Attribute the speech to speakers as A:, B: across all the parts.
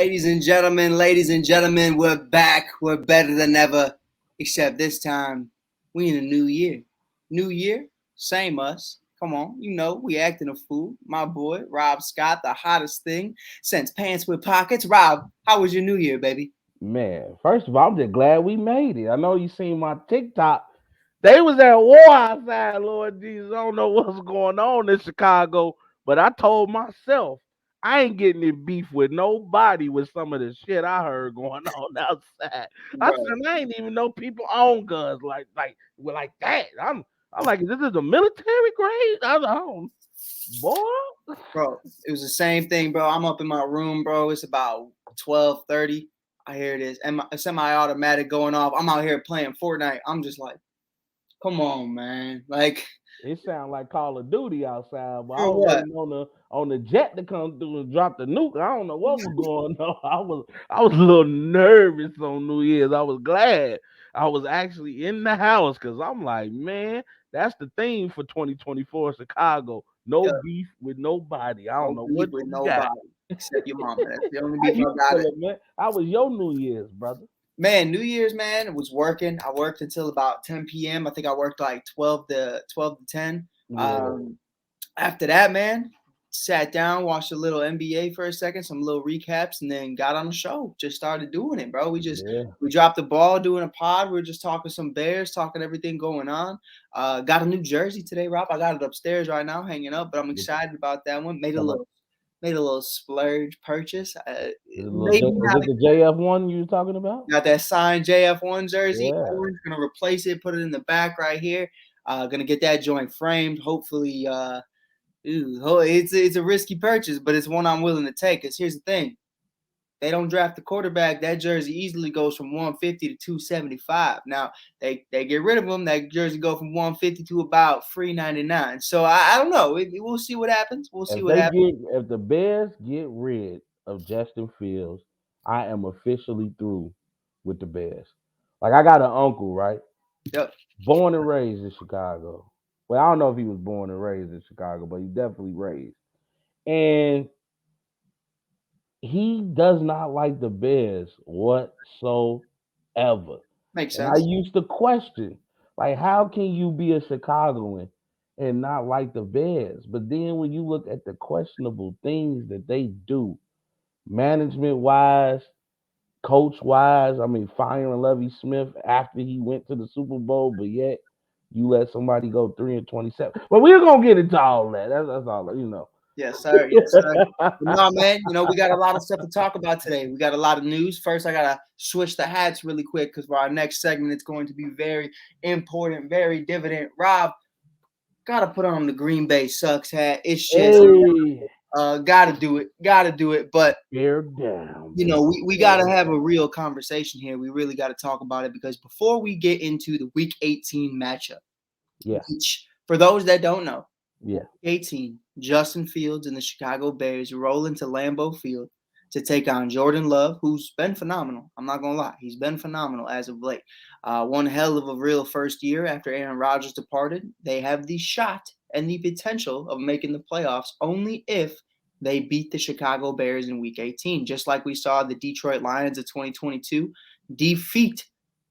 A: ladies and gentlemen.
B: Ladies and gentlemen, we're back. We're better than ever, except this time we in a new year. New year, same us. Come on, you know we acting a fool. My boy Rob Scott, the hottest thing since pants with pockets. Rob, how was your new year, baby?
C: Man, first of all, I'm just glad we made it. I know you seen my TikTok. They was at war outside, Lord Jesus. I don't know what's going on in Chicago, but I told myself I ain't getting in beef with nobody with some of the shit I heard going on outside. I
B: Bro,
C: said I ain't even know people own guns like that. I'm like, this is a military grade. I don't, boy.
B: bro, it was the same thing, bro. I'm up in my room, bro. It's about 12:30. I hear this and my semi-automatic going off. I'm out here playing Fortnite. I'm just like, come on, man. Like,
C: It sound like Call of Duty outside, but I
B: for
C: was
B: what?
C: waiting on the jet to come through and drop the nuke. I don't know what was going on. I was a little nervous on New Year's. I was glad I was actually in the house because I'm like, man, that's the theme for 2024 Chicago. No
B: Yeah,
C: beef with nobody. I don't
B: no
C: know
B: beef
C: what
B: with
C: you got.
B: nobody except your mama. That's the only
C: How
B: beef
C: you
B: I got.
C: feeling, man? How was your New Year's, brother?
B: Man, New Year's, man, it was working. I worked until about 10 p.m. I think I worked like 12 to 10.
C: Yeah,
B: Um, After that, man, sat down, watched a little NBA for a second, some little recaps, and then got on the show. Just started doing it, bro.
C: yeah.
B: We dropped the ball doing a pod. We were just talking some Bears, talking everything going on. Got a new jersey today, Rob. I got it upstairs right now, hanging up, but I'm excited about that one.
C: Talking about
B: Made a little splurge purchase.
C: Is
B: Maybe not.
C: it the JF one you were talking about?
B: Got that signed JF1 jersey.
C: Yeah.
B: Orange, gonna replace it, put it in the back right here. Gonna get that joint framed. Hopefully, it's a risky purchase, but it's one I'm willing to take. Cause here's the thing: they don't draft the quarterback. That jersey easily goes from 150 to 275. Now they get rid of him. That jersey go from 150 to about 399. So I don't know. We'll see what happens. We'll see what happens.
C: If the Bears get rid of Justin Fields, I am officially through with the Bears. Like I got an uncle, right?
B: Yep.
C: Born and raised in Chicago. Well, I don't know if he was born and raised in Chicago, but he definitely raised. And he does not like the Bears whatsoever.
B: Makes
C: And I
B: sense.
C: used to question, like, how can you be a Chicagoan and not like the Bears? But then when you look at the questionable things that they do, management wise, coach wise, I mean, firing Levy Smith after he went to the Super Bowl, but yet you let somebody go 3-27. But we're gonna get into all that. That's all you know.
B: Yes, sir. Yes, sir. No, man, we got a lot of stuff to talk about today. We got a lot of news. First, I got to switch the hats really quick because for our next segment, it's going to be very important, very dividend. Rob, got to put on the Green Bay Sucks hat. It's just,
C: Hey,
B: got to do it. Got to do it. But,
C: bear down,
B: we got to have a real conversation here. We really got to talk about it because before we get into the Week 18 matchup,
C: Yeah,
B: which for those that don't know,
C: yeah.
B: 18, Justin Fields and the Chicago Bears roll into Lambeau Field to take on Jordan Love, who's been phenomenal. I'm not going to lie. He's been phenomenal as of late. One hell of a real first year after Aaron Rodgers departed. They have the shot and the potential of making the playoffs only if they beat the Chicago Bears in Week 18, just like we saw the Detroit Lions of 2022 defeat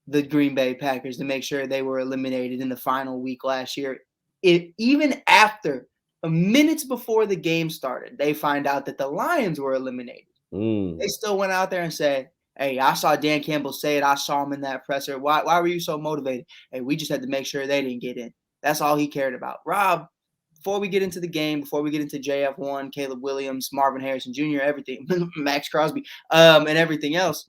B: the Green Bay Packers to make sure they were eliminated in the final week last year. Even after minutes before the game started, they find out that the Lions were eliminated. They
C: Mm.
B: still went out there and said, Hey, I saw Dan Campbell say it. I saw him in that presser. Why were you so motivated? Hey, we just had to make sure they didn't get in. That's all he cared about. Rob, before we get into the game, before we get into JF1, Caleb Williams, Marvin Harrison Jr., everything, Max Crosby, and everything else,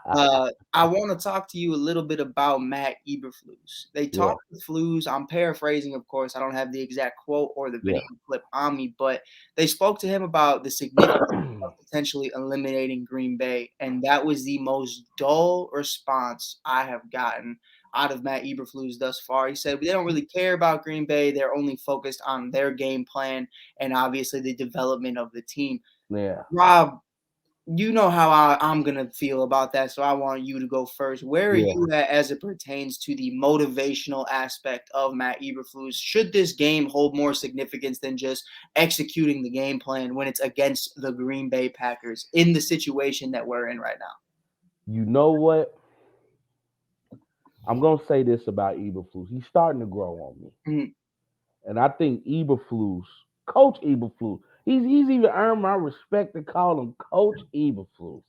B: I want to talk to you a little bit about Matt Eberflus. They
C: Yeah,
B: talked to Flus. I'm paraphrasing, of course. I don't have the exact quote or the
C: yeah.
B: video clip on me, but they spoke to him about the significance of potentially eliminating Green Bay, and that was the most dull response I have gotten out of Matt Eberflus thus far. He said they don't really care about Green Bay; they're only focused on their game plan and obviously the development of the team.
C: Yeah,
B: Rob, you know how I'm gonna feel about that, so I want you to go first. Where are
C: yeah.
B: you at as it pertains to the motivational aspect of Matt Eberflus? Should this game hold more significance than just executing the game plan when it's against the Green Bay Packers in the situation that we're in right now?
C: You know what? I'm gonna say this about Eberflus. He's starting to grow on me,
B: Mhm.
C: and I think Eberflus, Coach Eberflus, he's even earned my respect to call him Coach Eberflus.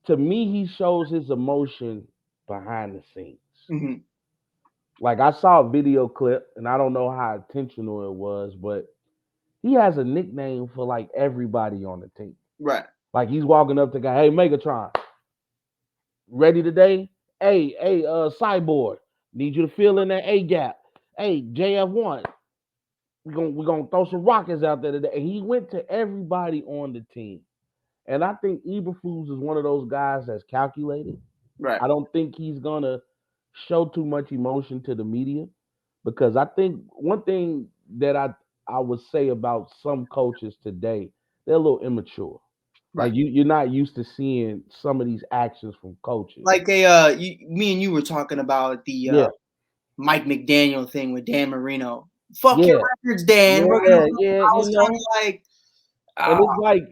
C: To me, he shows his emotion behind the scenes.
B: Mhm.
C: Like I saw a video clip, and I don't know how intentional it was, but he has a nickname for like everybody on the team.
B: Right.
C: Like he's walking up to guy, hey Megatron, ready today? Hey, Cyborg, need you to fill in that A gap. Hey, JF1, we're gonna throw some rockets out there today. And he went to everybody on the team. And I think Eberflus is one of those guys that's calculated.
B: Right.
C: I don't think he's gonna show too much emotion to the media because I think one thing that I would say about some coaches today, they're a little immature.
B: Right.
C: Like you're not used to seeing some of these actions from coaches.
B: Like me and you were talking about the
C: Yeah,
B: Mike McDaniel thing with Dan Marino. Fuck your
C: yeah,
B: records, Dan. We're gonna.
C: yeah, yeah.
B: I was kind of like,
C: And
B: ah,
C: it's like,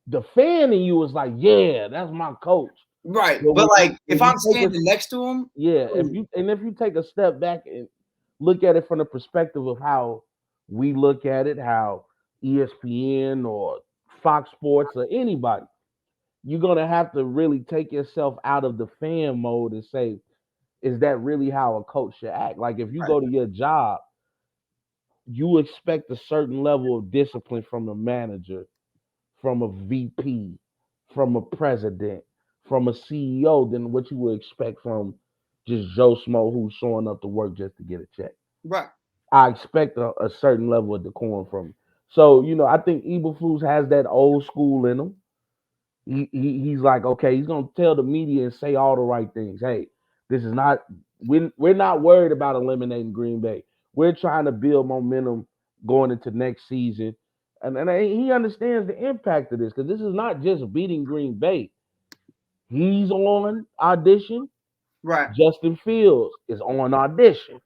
C: the fan in you is like, yeah, that's my coach.
B: right.
C: But
B: But like, if
C: when you
B: I'm
C: take a
B: standing next to him,
C: yeah,
B: ooh,
C: if you take a step back and look at it from the perspective of how we look at it, how ESPN or Fox Sports or anybody, you're gonna have to really take yourself out of the fan mode and say, is that really how a coach should act? Like if you
B: right,
C: go to your job, you expect a certain level of discipline from the manager, from a VP, from a president, from a CEO than what you would expect from just Joe Smo who's showing up to work just to get a check.
B: right,
C: I expect a certain level of decorum from him. So, I think Eberflus has that old school in him. He's like, okay, he's gonna tell the media and say all the right things. Hey, this is not we're not worried about eliminating Green Bay. We're trying to build momentum going into next season. And he understands the impact of this because this is not just beating Green Bay. He's on audition.
B: right,
C: Justin Fields is on audition.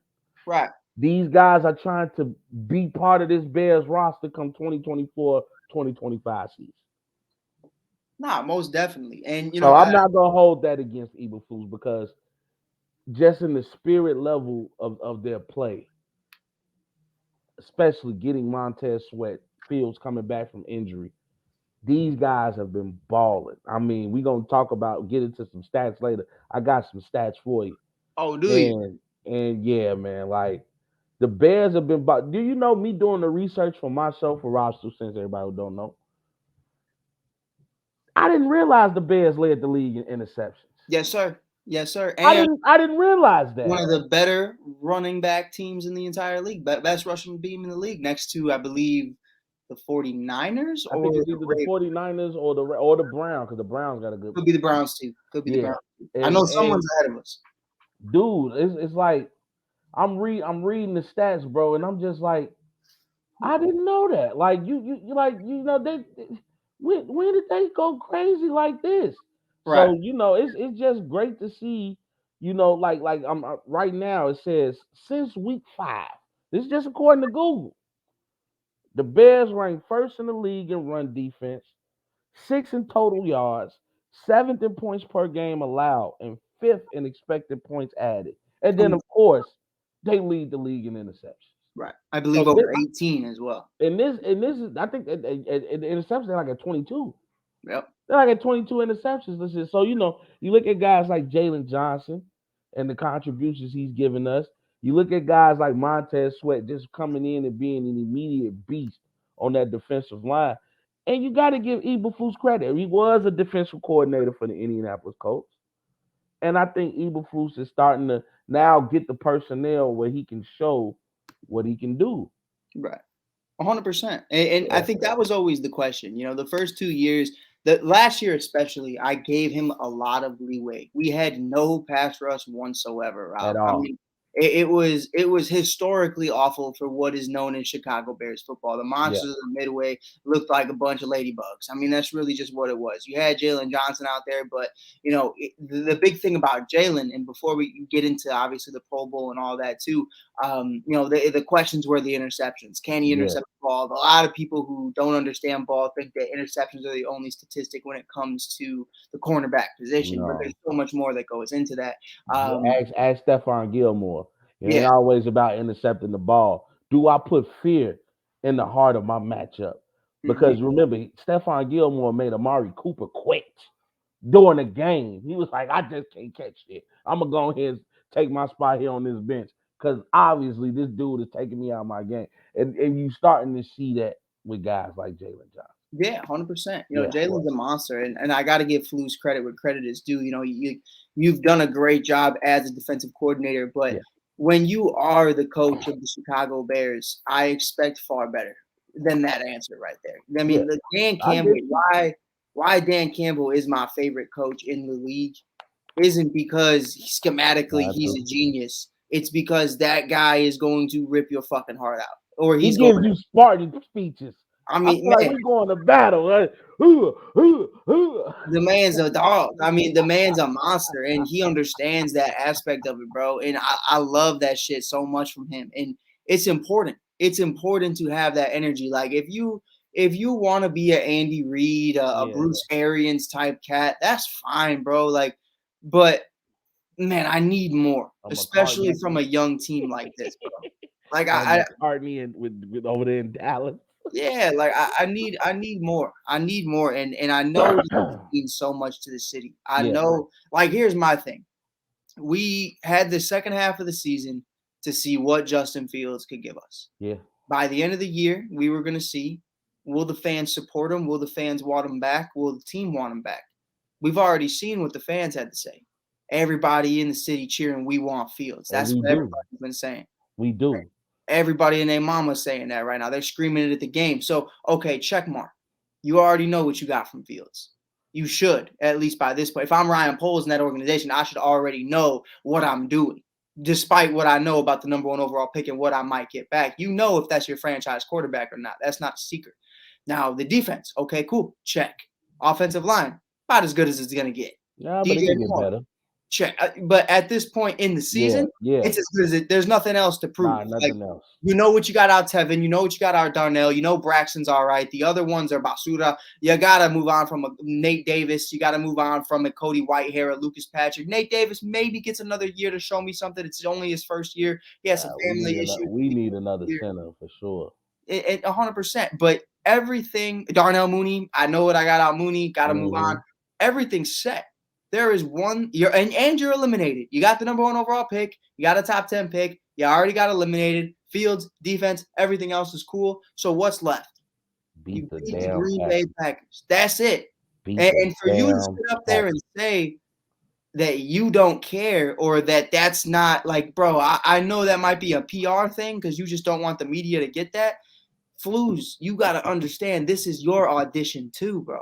B: right.
C: These guys are trying to be part of this Bears roster come 2024, 2025 season.
B: Nah, most definitely. And
C: So I'm not gonna hold that against Eberflus because just in the spirit level of their play, especially getting Montez Sweat, Fields coming back from injury, these guys have been balling. I mean, we're gonna get into some stats later. I got some stats for you.
B: oh, do you?
C: And yeah, man, like the Bears have been do you know me doing the research for my show for Rob Since everybody who don't know? I didn't realize the Bears led the league in interceptions.
B: Yes, sir. Yes, sir.
C: I
B: And
C: didn't I didn't realize
B: one
C: that.
B: of the better running back teams in the entire league, best rushing team in the league, next to I believe the 49ers
C: I
B: or
C: think it's
B: the
C: either the
B: Ravens.
C: 49ers or the Browns because the Browns got a good
B: Could be the Browns too. Could be the
C: yeah.
B: Browns too. I know
C: And
B: someone's ahead of us.
C: dude, it's like I'm reading the stats, bro, and I'm just like, I didn't know that. Like you like when did they go crazy like this?
B: Right.
C: So it's just great to see. Like I'm right now. It says since week 5. This is just according to Google. The Bears rank first in the league in run defense, sixth in total yards, seventh in points per game allowed, and fifth in expected points added. And then,
B: Um,
C: of course, they lead the league in interceptions.
B: Right. I believe
C: So
B: over 18 as well.
C: this is I think the interceptions they're like at 22.
B: Yep.
C: They're like at 22 interceptions. Listen, so you look at guys like Jalen Johnson and the contributions he's given us. You look at guys like Montez Sweat just coming in and being an immediate beast on that defensive line. And you got to give Eberflus credit. He was a defensive coordinator for the Indianapolis Colts. And I think Eberflus is starting to now get the personnel where he can show what he can do.
B: Right. 100%. And I
C: Yeah.
B: think that was always the question. The first 2 years, the last year especially, I gave him a lot of leeway. We had no pass rush whatsoever,
C: At
B: Rob. I
C: all.
B: mean, it was historically awful for what is known in Chicago Bears football. The
C: Yeah.
B: monsters of the Midway looked like a bunch of ladybugs. I mean, that's really just what it was. You had Jalen Johnson out there, but the big thing about Jalen, and before we get into obviously the Pro Bowl and all that too, the questions were the interceptions. Can he
C: Yeah.
B: intercept the ball? A lot of people who don't understand ball think that interceptions are the only statistic when it comes to the cornerback position, but
C: No.
B: there's so much more that goes into that. Um,
C: Ask Stephon Gilmore. It ain't
B: yeah,
C: always about intercepting the ball. Do I put fear in the heart of my matchup?
B: mhm,
C: Because remember, Stephon Gilmore made Amari Cooper quit during the game. He was like, I just can't catch it. I'm gonna go ahead and take my spot here on this bench. Because obviously this dude is taking me out of my game. And you starting to see that with guys like Jalen Johnson.
B: yeah, 100%.
C: Yeah.
B: Jalen's a monster, and I got to give Flus credit where credit is due. You've done a great job as a defensive coordinator, but
C: Yeah.
B: when you are the coach of the Chicago Bears, I expect far better than that answer right there. I
C: Yeah.
B: mean, the Dan
C: I
B: Campbell,
C: get you.
B: why Dan Campbell is my favorite coach in the league isn't because schematically
C: I
B: he's
C: do.
B: a genius. It's because that guy is going to rip your fucking heart out, or
C: He
B: he's going.
C: gives you Spartan speeches.
B: I
C: I
B: mean,
C: feel like
B: man,
C: we're going to battle. Like, "Ooh."
B: the man's a dog. I mean, the man's a monster, and he understands that aspect of it, bro. And I love that shit so much from him. And it's important. It's important to have that energy. Like if you want to be a Andy Reid, a
C: Yeah,
B: Bruce Arians type cat, that's fine, bro. Like, but man, I need more,
C: I'm
B: especially
C: McCartney.
B: from a young team like this, bro. Like
C: I'm
B: I
C: McCartney and with over there in Dallas.
B: yeah, like I need more. I need more, and I know this means so much to the city. I
C: Yeah,
B: know. Like, here's my thing: we had the second half of the season to see what Justin Fields could give us.
C: yeah.
B: By the end of the year, we were going to see: will the fans support him? Will the fans want him back? Will the team want him back? We've already seen what the fans had to say. Everybody in the city cheering, "We want Fields."
C: And
B: That's
C: we
B: what
C: do.
B: everybody's been saying.
C: We do.
B: Everybody and their mama's saying that right now. They're screaming it at the game. So, okay, check mark. You already know what you got from Fields. You should, at least by this point. If I'm Ryan Poles in that organization, I should already know what I'm doing, despite what I know about the number one overall pick and what I might get back. You know if that's your franchise quarterback or not. That's not a secret. Now, the defense, okay, cool. Check. Offensive line, about as good as it's going to get.
C: Yeah, but it
B: DJ
C: can get
B: Moore,
C: better.
B: check. But at this point in the
C: Yeah,
B: season,
C: yeah.
B: it's as good as it. There's nothing else to prove.
C: Nah,
B: Like,
C: nothing else.
B: you know what you got out Tevin. You know what you got out Darnell. You know Braxton's all right. The other ones are Basura. You got to move on from a Nate Davis. You got to move on from a Cody Whitehair, a Lucas Patrick. Nate Davis maybe gets another year to show me something. It's only his first year. He has some family issues.
C: We need another center for sure.
B: 100%. But everything, Darnell Mooney, I know what I got out Mooney. Got to move on.
C: Mhm.
B: Everything's set. There is one and you're eliminated. You got the number one overall pick. You got a top 10 pick. You already got eliminated. Fields, defense, everything else is cool. So what's left? You
C: Beat the
B: beat the
C: damn
B: Green Bay
C: Packers.
B: Packers. That's it.
C: Beat
B: And,
C: the
B: and for you to
C: damn
B: sit up there and
C: Packers.
B: say that you don't care or that's not like, bro, I know that might be a PR thing because you just don't want the media to get that. Flus, you got to understand this is your audition too, bro.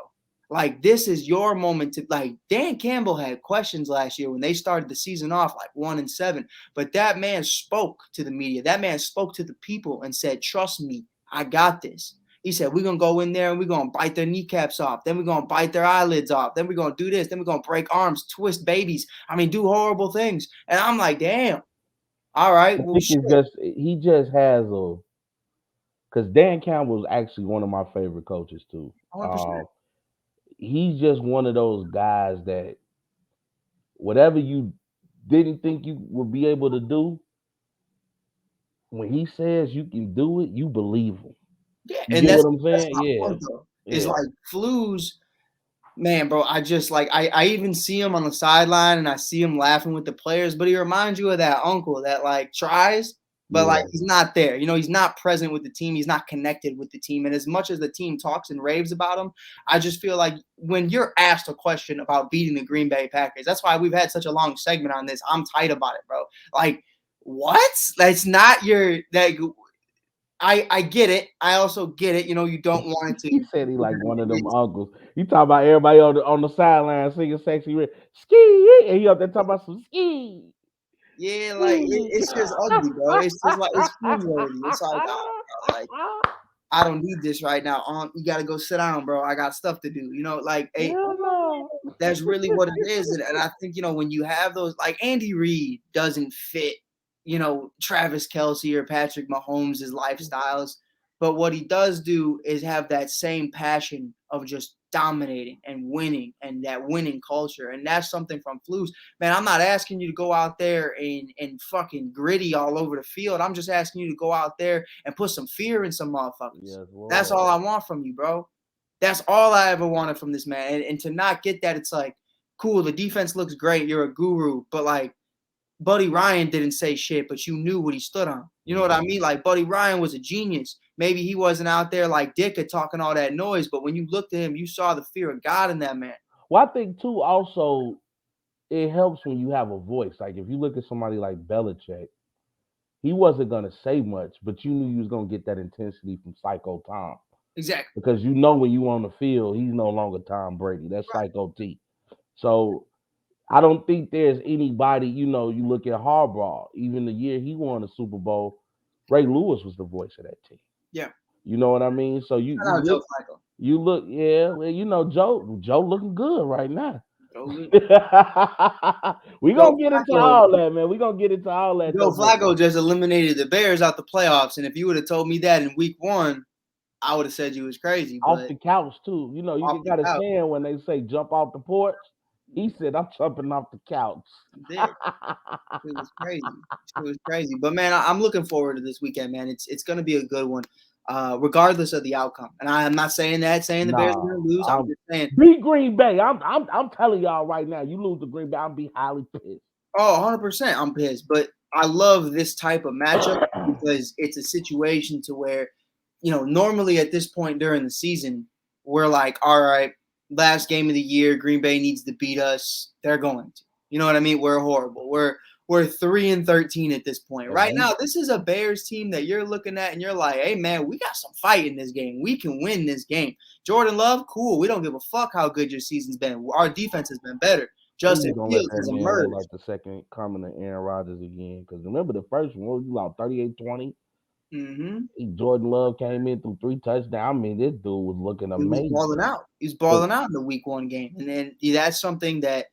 B: Like, this is your moment to, like, Dan Campbell had questions last year when they started the season off like 1-7, but that man spoke to the media. That man spoke to the people and said, trust me, I got this. He said, we're going to go in there and we're going to bite their kneecaps off. Then we're going to bite their eyelids off. Then we're going to do this. Then we're going to break arms, twist babies. I mean, do horrible things. And I'm like, damn. All right.
C: I
B: Well,
C: think
B: shit.
C: he just has a because Dan Campbell is actually one of my favorite coaches too.
B: 100%.
C: He's just one of those guys that whatever you didn't think you would be able to do, when he says you can do it, you believe him.
B: Yeah,
C: You
B: and
C: get
B: that's
C: what I'm saying?
B: my
C: Yeah,
B: point though. Is
C: yeah,
B: like Flues, man, bro. I just like I even see him on the sideline and I see him laughing with the players, but he reminds you of that uncle that like tries, but like
C: yeah.
B: he's not there. You know, he's not present with the team. He's not connected with the team. And as much as the team talks and raves about him, I just feel like when you're asked a question about beating the Green Bay Packers, that's why we've had such a long segment on this. I'm tight about it, bro. Like, what? That's not your that I get it. I also get it. You know, you don't want it
C: He
B: to.
C: said he like one of them uncles. You talk about everybody on the sideline singing sexy red ski, and he up there talking about some ski.
B: Yeah, like
C: Ski.
B: it's just ugly, bro. It's just like it's food worthy. It's like, bro, like I don't need this right now. You got to go sit down, bro. I got stuff to do. You know, like hey,
C: Hell no.
B: that's really what it is. And I think, you know, when you have those, like Andy Reid doesn't fit, you know, Travis Kelce or Patrick Mahomes' lifestyles. But what he does do is have that same passion of just dominating and winning and that winning culture. And that's something from Flus. Man, I'm not asking you to go out there and fucking gritty all over the field. I'm just asking you to go out there and put some fear in some motherfuckers.
C: Yes,
B: That's
C: Lord.
B: all I want from you, bro. That's all I ever wanted from this man. And to not get that, it's like, cool, the defense looks great. You're a guru. But like, Buddy Ryan didn't say shit, but you knew what he stood on. You know what I mean? Like, Buddy Ryan was a genius. Maybe he wasn't out there like Ditka talking all that noise, but when you looked at him, you saw the fear of God in that man.
C: Well, I think too. Also, it helps when you have a voice. Like if you look at somebody like Belichick, he wasn't gonna say much, but you knew you was gonna get that intensity from Psycho Tom
B: Exactly.
C: because you know when you on the field, he's no longer Tom Brady. That's
B: Right.
C: Psycho T. So I don't think there's anybody. You know, you look at Harbaugh. Even the year he won the Super Bowl, Ray Lewis was the voice of that team.
B: Yeah.
C: You know what I mean? So you
B: Shout
C: you
B: out Joe
C: look
B: Flacco.
C: you look yeah. Well, you know Joe looking good right now.
B: Joe,
C: We
B: Joe
C: gonna get into
B: Flacco.
C: all that, man. We gonna get into all that
B: Joe
C: though. But
B: Flacco just eliminated the Bears out the playoffs. And if you would have told me that in week one, I would have said you was crazy.
C: off
B: But
C: the couch too. You know, you
B: off the
C: got a
B: couch,
C: saying when they say jump off the porch. He said, "I'm jumping off the couch."
B: he did. It was crazy. It was crazy. But man, I'm looking forward to this weekend, man. It's gonna be a good one, regardless of the outcome. And I am not saying the Bears are
C: Nah,
B: gonna lose. I'm
C: I'm
B: just saying,
C: beat Green Bay. I'm telling y'all right now, you lose to Green Bay, I'm be highly pissed.
B: oh, 100% I'm pissed. But I love this type of matchup because it's a situation to where, you know, normally at this point during the season, we're like, all right, last game of the year, Green Bay needs to beat us. They're going to. You know what I mean? We're horrible. We're 3-13 at this point.
C: And
B: Right
C: we
B: now, this is a Bears team that you're looking at and you're like, hey man, we got some fight in this game. We can win this game. Jordan Love, cool. We don't give a fuck how good your season's been. Our defense has been better.
C: we
B: Justin
C: just gonna let
B: Fields
C: that
B: has
C: man look
B: emerged.
C: like the second coming of Aaron Rodgers again. Because remember the first one, you lost 38-20.
B: Mm-hmm.
C: Jordan Love came in through 3 touchdowns. I mean, this dude was looking
B: He was balling
C: amazing.
B: out. He was balling out in the week one game. And then that's something that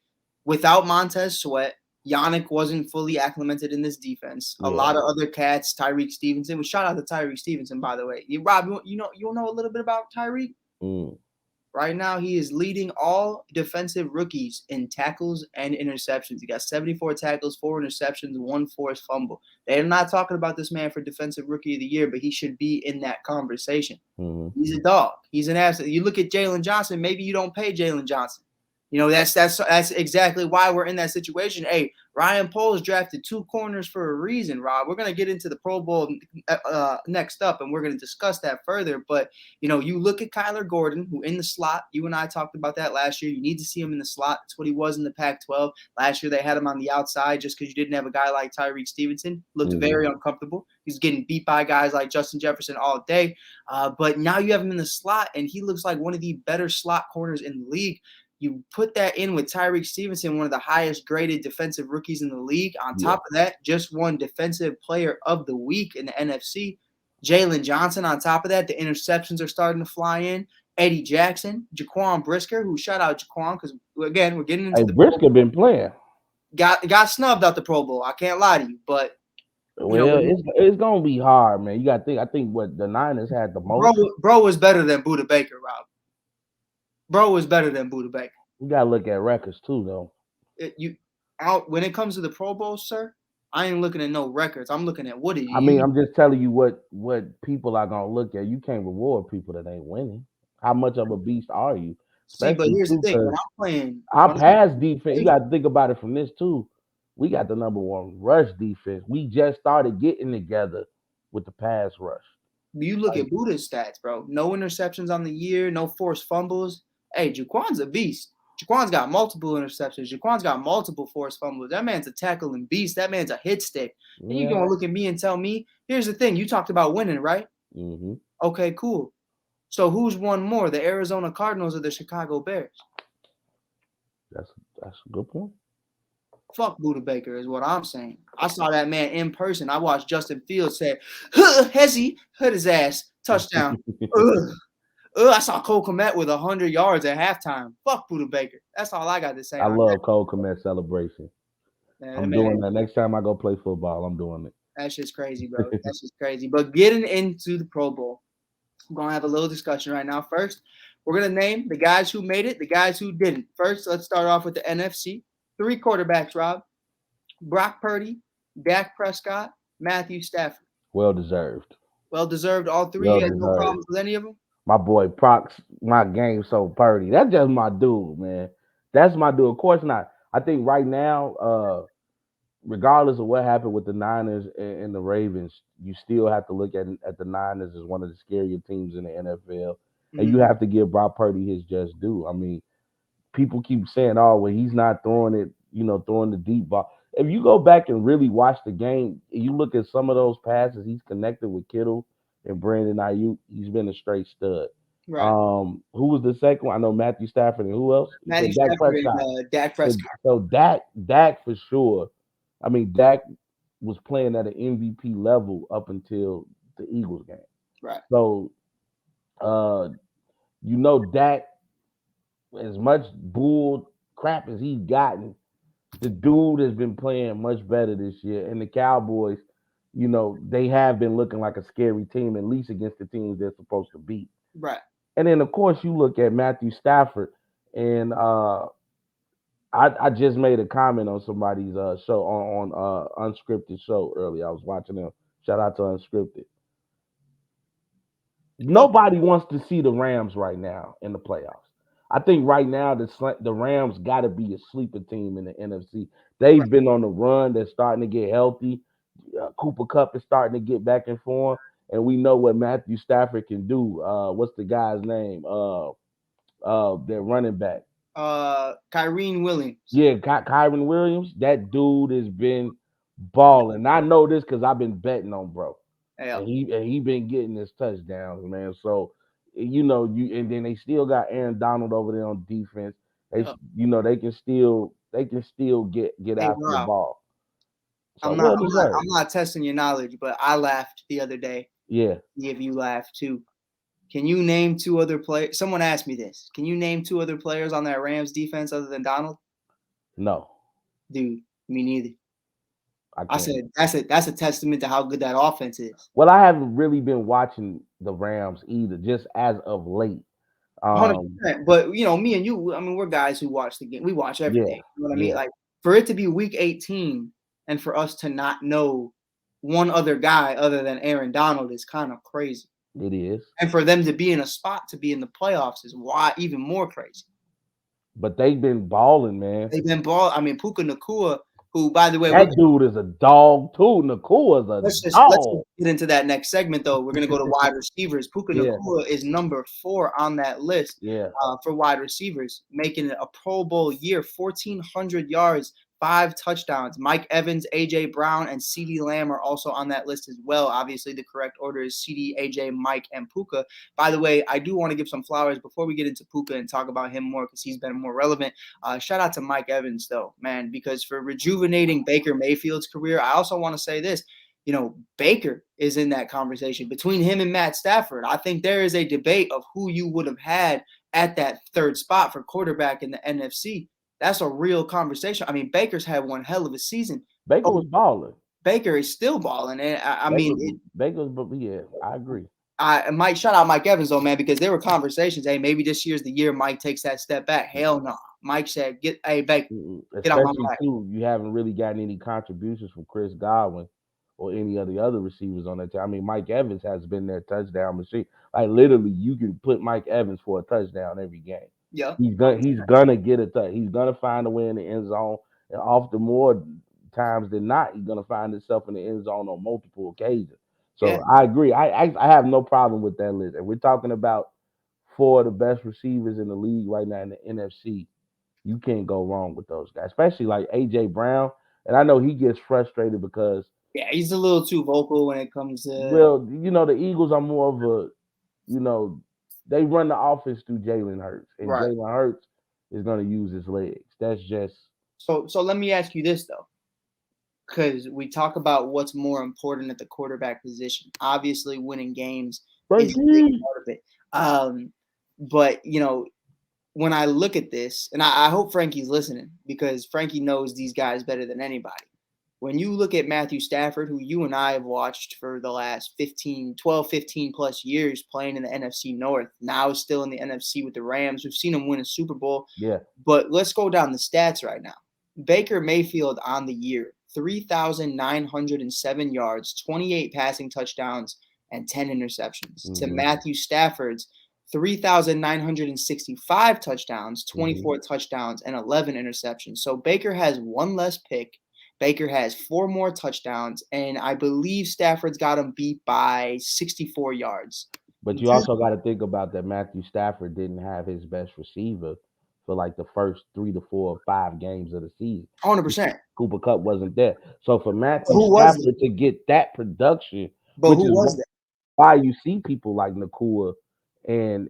B: without Montez Sweat, Yannick wasn't fully acclimated in this defense. A
C: Yeah.
B: lot of other cats, Tyreek Stevenson. We shout out to Tyreek Stevenson, by the way. Rob, you know a little bit about Tyreek?
C: Mm.
B: Right now, he is leading all defensive rookies in tackles and interceptions. He got 74 tackles, 4 interceptions, 1 forced fumble. They're not talking about this man for defensive rookie of the year, but he should be in that conversation.
C: Mm-hmm.
B: He's a dog. He's an asset. You look at Jalen Johnson. Maybe you don't pay Jalen Johnson. You know, that's exactly why we're in that situation. Hey, Ryan Poles drafted 2 corners for a reason, Rob. We're going to get into the Pro Bowl next up, and we're going to discuss that further. But, you know, you look at Kyler Gordon, who in the slot, you and I talked about that last year. You need to see him in the slot. That's what he was in the Pac-12. Last year they had him on the outside just because you didn't have a guy like Tyreek Stevenson. Looked very uncomfortable. He's getting beat by guys like Justin Jefferson all day. But now you have him in the slot, and he looks like one of the better slot corners in the league. You put that in with Tyreek Stevenson, one of the highest graded defensive rookies in the league. On
C: Yeah.
B: top of that, just won Defensive Player of the Week in the NFC. Jalen Johnson, on top of that, the interceptions are starting to fly in. Eddie Jackson, Jaquan Brisker, who shout out Jaquan because, again, we're getting into
C: Hey,
B: the
C: Brisker been playing.
B: got snubbed out the Pro Bowl. I can't lie to you, but you know,
C: Well, it's gonna be hard, man. You got to think. I think what the Niners had the most.
B: bro was better than Buda Baker, Rob. Bro was better than Buda Baker.
C: You gotta look at records too, though.
B: When it comes to the Pro Bowl, sir, I ain't looking at no records. I'm looking at what did
C: I mean,
B: you
C: I'm just telling you what people are gonna look at. You can't reward people that ain't winning. How much of a beast are you?
B: see. But
C: Especially
B: here's the
C: too,
B: thing: when
C: because
B: I'm playing,
C: our
B: when I'm
C: pass defense, you
B: playing,
C: got to think about it from this too. We got the number one rush defense. We just started getting together with the pass rush.
B: you look
C: Like,
B: at Buddha's stats, bro. No interceptions on the year, no forced fumbles. Hey, Jaquan's a beast. Jaquan's got multiple interceptions. Jaquan's got multiple forced fumbles. That man's a tackling beast. That man's a hit stick. And you
C: yeah.
B: gonna look at me and tell me, here's the thing: you talked about winning, right?
C: Hmm.
B: Okay, cool. So who's won more, the Arizona Cardinals or the Chicago Bears?
C: That's that's a good point.
B: Fuck Buda Baker is what I'm saying. I saw that man in person. I watched Justin Fields say, huh, Hezzy, hit his ass, touchdown. Ugh. I saw Cole Kmet with 100 yards at halftime. Fuck Buda Baker. That's all I got to say
C: I
B: on that.
C: love Cole Komet celebration.
B: Man,
C: I'm
B: man,
C: doing that next time I go play football. I'm doing
B: that's just crazy, bro. That's just crazy. But getting into the Pro Bowl, we're going to have a little discussion right now. First, we're going to name the guys who made it, the guys who didn't. First, let's start off with the NFC. 3 quarterbacks, Rob. Brock Purdy, Dak Prescott, Matthew Stafford.
C: well deserved.
B: Well deserved, all 3.
C: Well
B: You had no
C: deserved.
B: problems with any of them?
C: My boy Prox, my game so purdy. That's just my dude, man. That's my dude. Of course not. I think right now, regardless of what happened with the Niners and the Ravens, you still have to look at the Niners as one of the scarier teams in the NFL, and you
B: Mm-hmm.
C: have to give Brock Purdy his just due. I mean, people keep saying, "Oh, well, he's not throwing it, throwing the deep ball." If you go back and really watch the game, you look at some of those passes he's connected with Kittle and Brandon Ayuk. He's been a straight stud.
B: Right.
C: Who was the second one? I know Matthew Stafford and who else? You
B: Matthew
C: said Dak
B: Stafford and
C: Prescott.
B: Dak
C: So,
B: Prescott.
C: so Dak for sure. I mean, Dak was playing at an MVP level up until the Eagles game.
B: Right.
C: So, uh, Dak, as much bull crap as he's gotten, the dude has been playing much better this year. And the Cowboys, they have been looking like a scary team, at least against the teams they're supposed to beat.
B: Right.
C: And then, of course, you look at Matthew Stafford, and I just made a comment on somebody's show on Unscripted show earlier. I was watching them. Shout out to Unscripted.
B: Oh,
C: Nobody wants to see the Rams right now in the playoffs. I think right now the Rams got to be a sleeper team in the NFC.
B: right.
C: They've been on the run. They're starting to get healthy. Cooper Cup is starting to get back in form, and we know what Matthew Stafford can do. What's the guy's name? Their running back.
B: Kyrene Williams.
C: Yeah, Kyron Williams. That dude has been balling. I know this because I've been betting on bro,
B: Yeah.
C: and he been getting his touchdowns, man. So and then they still got Aaron Donald over there on defense.
B: Yeah.
C: They can still get
B: Hey,
C: after the
B: Rob.
C: ball. So
B: I'm not.
C: well
B: I'm not.
C: deserved.
B: I'm not testing your knowledge, but I laughed the other day.
C: Yeah.
B: See if you laughed too. Can you name 2 other players? Someone asked me this. Can you name 2 other players on that Rams defense other than Donald?
C: No,
B: Dude, me neither.
C: I
B: I
C: can't.
B: said that's a testament to how good that offense is.
C: Well, I haven't really been watching the Rams either, just as of late. Um,
B: 100%. But me and you, I mean, we're guys who watch the game. We watch
C: yeah,
B: everything. You know what I mean?
C: yeah,
B: Like for it to be week 18 and for us to not know one other guy other than Aaron Donald is kind of crazy.
C: it is.
B: And for them to be in a spot to be in the playoffs is why even more crazy.
C: But they've been balling, man.
B: They've been ball. I mean, Puka Nakua, who by the way,
C: That dude is a dog too. Nakua is a
B: let's
C: dog.
B: get into that next segment though. We're gonna go to wide receivers. Puka
C: Yeah,
B: Nakua is number 4 on that list
C: yeah.
B: for wide receivers, making it a Pro Bowl year, 1,400 yards, 5 touchdowns. Mike Evans, AJ Brown, and CeeDee Lamb are also on that list as well. Obviously, the correct order is CeeDee, AJ, Mike, and Puka. By the way, I do want to give some flowers before we get into Puka and talk about him more because he's been more relevant. Shout out to Mike Evans, though, man, because for rejuvenating Baker Mayfield's career, I also want to say this. Baker is in that conversation between him and Matt Stafford. I think there is a debate of who you would have had at that 3rd spot for quarterback in the NFC. That's a real conversation. I mean, Baker's had one hell of a season.
C: Baker
B: Oh,
C: was balling.
B: Baker is still balling, and I mean,
C: Baker's, yeah, I agree.
B: Mike, shout out Mike Evans though, man, because there were conversations. Hey, maybe this year's the year Mike takes that step back. Hell no. Mike said, hey, Baker, get on my
C: Especially
B: back.
C: too, you haven't really gotten any contributions from Chris Godwin or any of the other receivers on that team. I mean, Mike Evans has been their touchdown machine. Like literally, you can put Mike Evans for a touchdown every game.
B: Yeah.
C: He's gonna get a touch. He's gonna find a way in the end zone, and often more times than not, he's gonna find himself in the end zone on multiple occasions.
B: Yeah.
C: So I agree. I have no problem with that list. And we're talking about four of the best receivers in the league right now in the NFC. You can't go wrong with those guys, especially like AJ Brown. And I know he gets frustrated because,
B: Yeah, he's a little too vocal when it comes to
C: well, the Eagles are more of a, you know, they run the offense through Jalen Hurts, and
B: right.
C: Jalen Hurts is going to use his legs. That's just
B: So let me ask you this though, because we talk about what's more important at the quarterback position. Obviously, winning games is a big
C: Frankie.
B: part of it. But when I look at this, and I hope Frankie's listening because Frankie knows these guys better than anybody. When you look at Matthew Stafford, who you and I have watched for the last 15 plus years playing in the NFC North, now is still in the NFC with the Rams. We've seen him win a Super Bowl.
C: Yeah.
B: But let's go down the stats right now. Baker Mayfield on the year, 3,907 yards, 28 passing touchdowns, and 10 interceptions. To Matthew Stafford's 3,965 touchdowns, 24 touchdowns, and 11 interceptions. So Baker has one less pick. Baker has 4 more touchdowns, and I believe Stafford's got him beat by 64 yards.
C: But you also got to think about that Matthew Stafford didn't have his best receiver for like the first 3 to 4 or 5 games of the season.
B: 100%.
C: Cooper Kupp wasn't there. So for Matthew
B: Who was
C: Stafford to get that production,
B: But
C: which
B: who
C: is
B: was that?
C: why you see people like Nakua and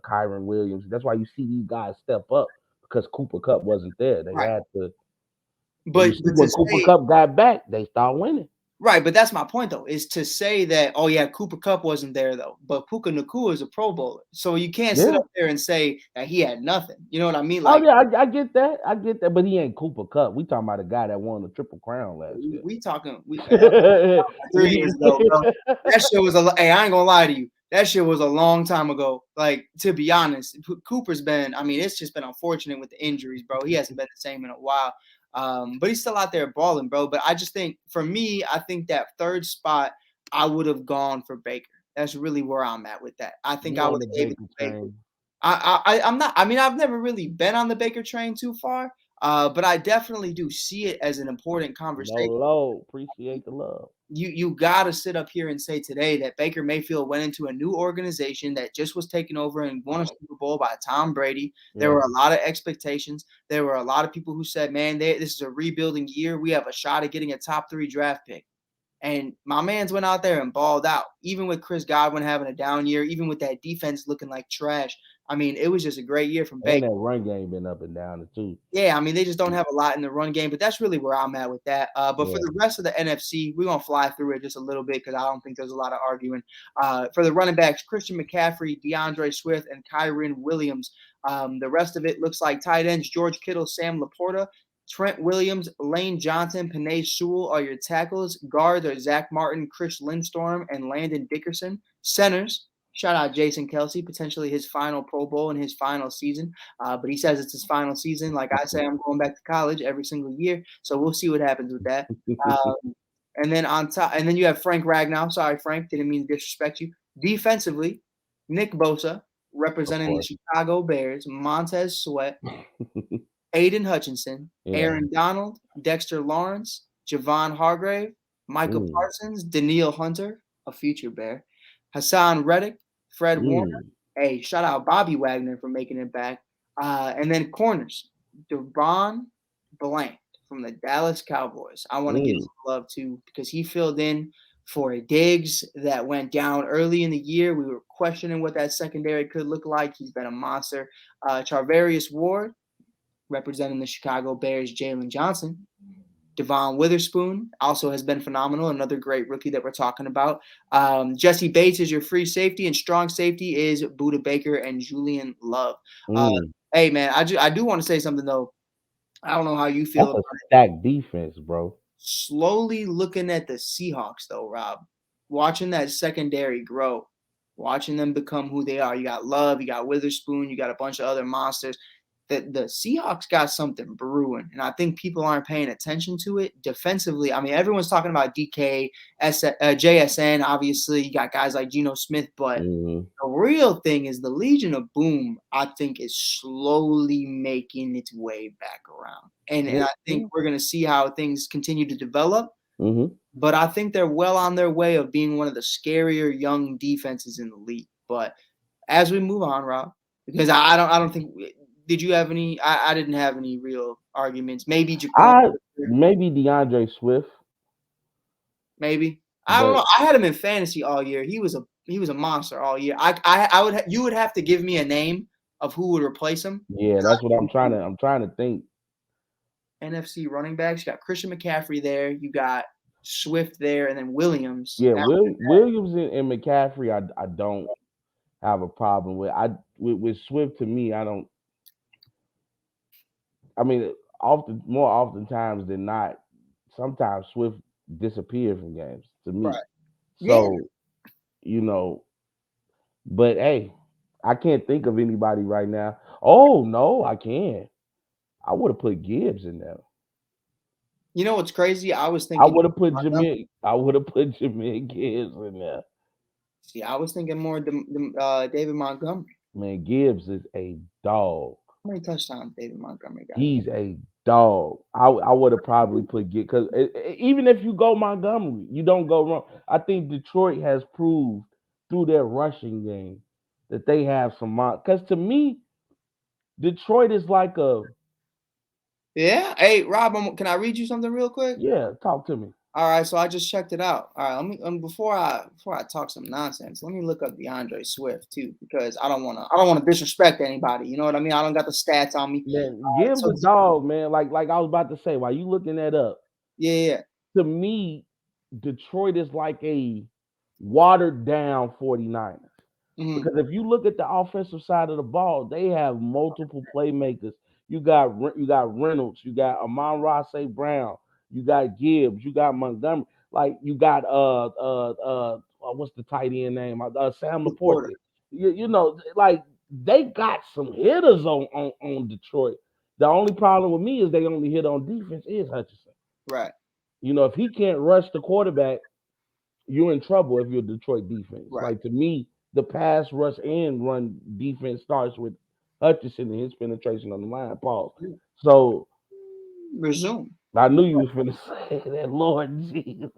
C: Kyron Williams. That's why you see these guys step up because Cooper Kupp wasn't there. They
B: Right.
C: had to.
B: But
C: When Cooper Kupp got back, they start winning.
B: Right, but that's my point though, is to say that, oh yeah, Cooper Kupp wasn't there though, but Puka Nacua is a Pro Bowler, so you can't sit up there and say that he had nothing. You know what I mean?
C: Like, oh yeah, I get that, but he ain't Cooper Kupp. We talking about a guy that won the Triple Crown last year.
B: We talking 3 years ago, bro. That shit was hey, I ain't gonna lie to you. That shit was a long time ago. Like, to be honest, Cooper's been, I mean, it's just been unfortunate with the injuries, bro. He hasn't been the same in a while. But he's still out there balling, bro. But I just think, for me, I think that third spot, I would have gone for Baker. That's really where I'm at with that. I think I would have gave it to Baker. I'm not. I mean, I've never really been on the Baker train too far, but I definitely do see it as an important conversation.
C: No low, appreciate the love.
B: You got to sit up here and say today that Baker Mayfield went into a new organization that just was taken over and won a Super Bowl by Tom Brady. There were a lot of expectations. There were a lot of people who said, man, this is a rebuilding year. We have a shot at getting a top 3 draft pick. And my man's went out there and balled out, even with Chris Godwin having a down year, even with that defense looking like trash. I mean, it was just a great year from Baker.
C: And that run game been up and down too.
B: Yeah, I mean, they just don't have a lot in the run game, but that's really where I'm at with that. But for the rest of the NFC, we're going to fly through it just a little bit because I don't think there's a lot of arguing. For the running backs, Christian McCaffrey, DeAndre Swift, and Kyren Williams. The rest of it looks like tight ends, George Kittle, Sam Laporta, Trent Williams, Lane Johnson, Penei Sewell are your tackles. Guards are Zach Martin, Chris Lindstrom, and Landon Dickerson. Centers, shout out Jason Kelce, potentially his final Pro Bowl in his final season. But he says it's his final season. Like I say, I'm going back to college every single year. So we'll see what happens with that. And then on top, and then you have Frank Ragnow. Sorry, Frank, didn't mean to disrespect you. Defensively, Nick Bosa, representing the Chicago Bears, Montez Sweat, Aiden Hutchinson, Aaron Donald, Dexter Lawrence, Javon Hargrave, Michael Parsons, Daniil Hunter, a future Bear, Hassan Reddick, Fred Warner. Hey, shout out Bobby Wagner for making it back. And then corners, Devon Blank from the Dallas Cowboys. I want to give some love to because he filled in for Diggs that went down early in the year. We were questioning what that secondary could look like. He's been a monster. Charvarius Ward, representing the Chicago Bears, Jalen Johnson. Devon Witherspoon also has been phenomenal. Another great rookie that we're talking about. Jesse Bates is your free safety, and strong safety is Budda Baker and Julian Love. Hey, man, I do want to say something, though. I don't know how you feel
C: about it. Stacked defense, bro.
B: Slowly looking at the Seahawks, though, Rob. watching that secondary grow, watching them become who they are. You got Love, you got Witherspoon, you got a bunch of other monsters. The Seahawks got something brewing, and I think people aren't paying attention to it defensively. I mean, everyone's talking about DK, JSN. Obviously, you got guys like Geno Smith, but
C: Mhm.
B: the real thing is the Legion of Boom, I think, is slowly making its way back around. And I think we're going to see how things continue to develop.
C: Mhm.
B: But I think they're well on their way of being one of the scarier young defenses in the league. But as we move on, Rob, because I don't think did you have any? I didn't have any real arguments. Maybe Jacoby,
C: I maybe DeAndre Swift,
B: maybe I don't
C: but
B: know. I had him in fantasy all year. He was a monster all year. I would you would have to give me a name of who would replace him.
C: yeah, that's what I'm trying to think.
B: NFC running backs. You got Christian McCaffrey there. You got Swift there, and then Williams.
C: Yeah,
B: Now,
C: Williams and McCaffrey, I don't have a problem with. With Swift to me, I don't. I mean, more oftentimes than not, sometimes Swift disappears from games to me.
B: right? Yeah.
C: So you know, but hey, I can't think of anybody right now. Oh no, I can. I would have put Gibbs in there.
B: You know what's crazy? I was
C: I
B: thinking.
C: would have put Jameer. I would have put Jameer Gibbs in there.
B: See, I was thinking more David Montgomery.
C: Man, Gibbs is a dog.
B: How many touchdowns David Montgomery got?
C: He's a dog. I would have probably put Gibbs because even if you go Montgomery, you don't go wrong. I think Detroit has proved through their rushing game that they have some. Because to me, Detroit is like a
B: Yeah. Hey, Rob, can I read you something real quick?
C: yeah. Talk to me.
B: All right, so I just checked it out. All right, let me before I talk some nonsense, let me look up DeAndre Swift too, because I don't wanna disrespect anybody. You know what I mean? I don't got the stats on me.
C: Man, Gibbs
B: So
C: a dog, man. Like I was about to say, while you looking that up,
B: yeah, yeah,
C: to me, Detroit is like a watered down 49ers.
B: hmm
C: Because if you look at the offensive side of the ball, they have multiple playmakers. You got Reynolds, you got Amon-Ra St. Brown, you got Gibbs, you got Montgomery, like you got what's the tight end name? Sam
B: Porter,
C: Laporte. Like they got some hitters on Detroit. The only problem with me is they only hit on defense is Hutchinson.
B: right,
C: If he can't rush the quarterback, you're in trouble if you're Detroit defense.
B: right.
C: Like to me, the pass rush and run defense starts with Hutchinson and his penetration on the line. Pause. So
B: Resume.
C: I knew you was gonna say that, Lord Jesus.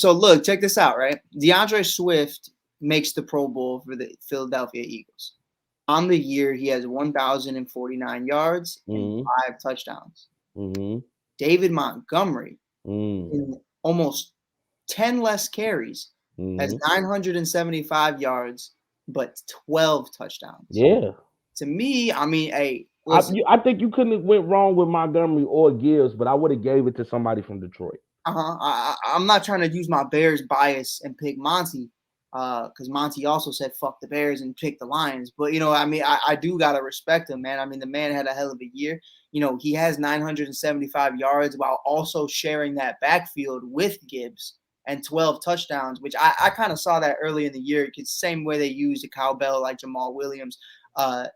B: So look, check this out, right? DeAndre Swift makes the Pro Bowl for the Philadelphia Eagles. On the year, he has 1,049 yards and
C: hmm
B: 5 touchdowns.
C: hmm
B: David Montgomery,
C: hmm
B: in almost 10 less carries, has
C: hmm
B: 975 yards, but 12 touchdowns.
C: Yeah.
B: To me, I mean, hey,
C: I,
B: listen,
C: I think you couldn't have went wrong with Montgomery or Gibbs, but I would have gave it to somebody from Detroit.
B: I'm not trying to use my Bears bias and pick Monty, because Monty also said fuck the Bears and pick the Lions. But I mean, I do gotta respect him, man. I mean, the man had a hell of a year. He has 975 yards while also sharing that backfield with Gibbs and 12 touchdowns, which I kind of saw that early in the year. It's the same way they used a cowbell like Jamal Williams.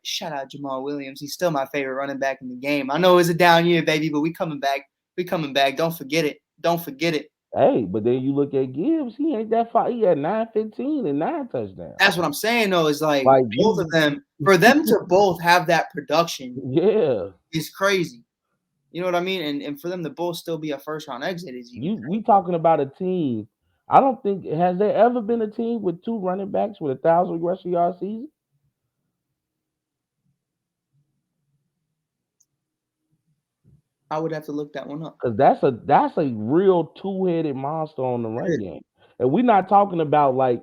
B: Shout out Jamal Williams. He's still my favorite running back in the game. I know it was a down year, baby, but we coming back. We coming back. Don't forget it. Don't forget it.
C: Hey, but then you look at Gibbs, he ain't that far. He had 915 and 9 touchdowns.
B: That's what I'm saying, though, is like
C: Like
B: both of
C: you,
B: them, for them to both have that production
C: yeah.
B: is crazy. You know what I mean? And for them to both still be a first round exit is even
C: We talking about a team. I don't think has there ever been a team with two running backs with 1,000 rushing yard season?
B: I would have to look that one up.
C: Because that's a real two-headed monster on the run game. And we're not talking about like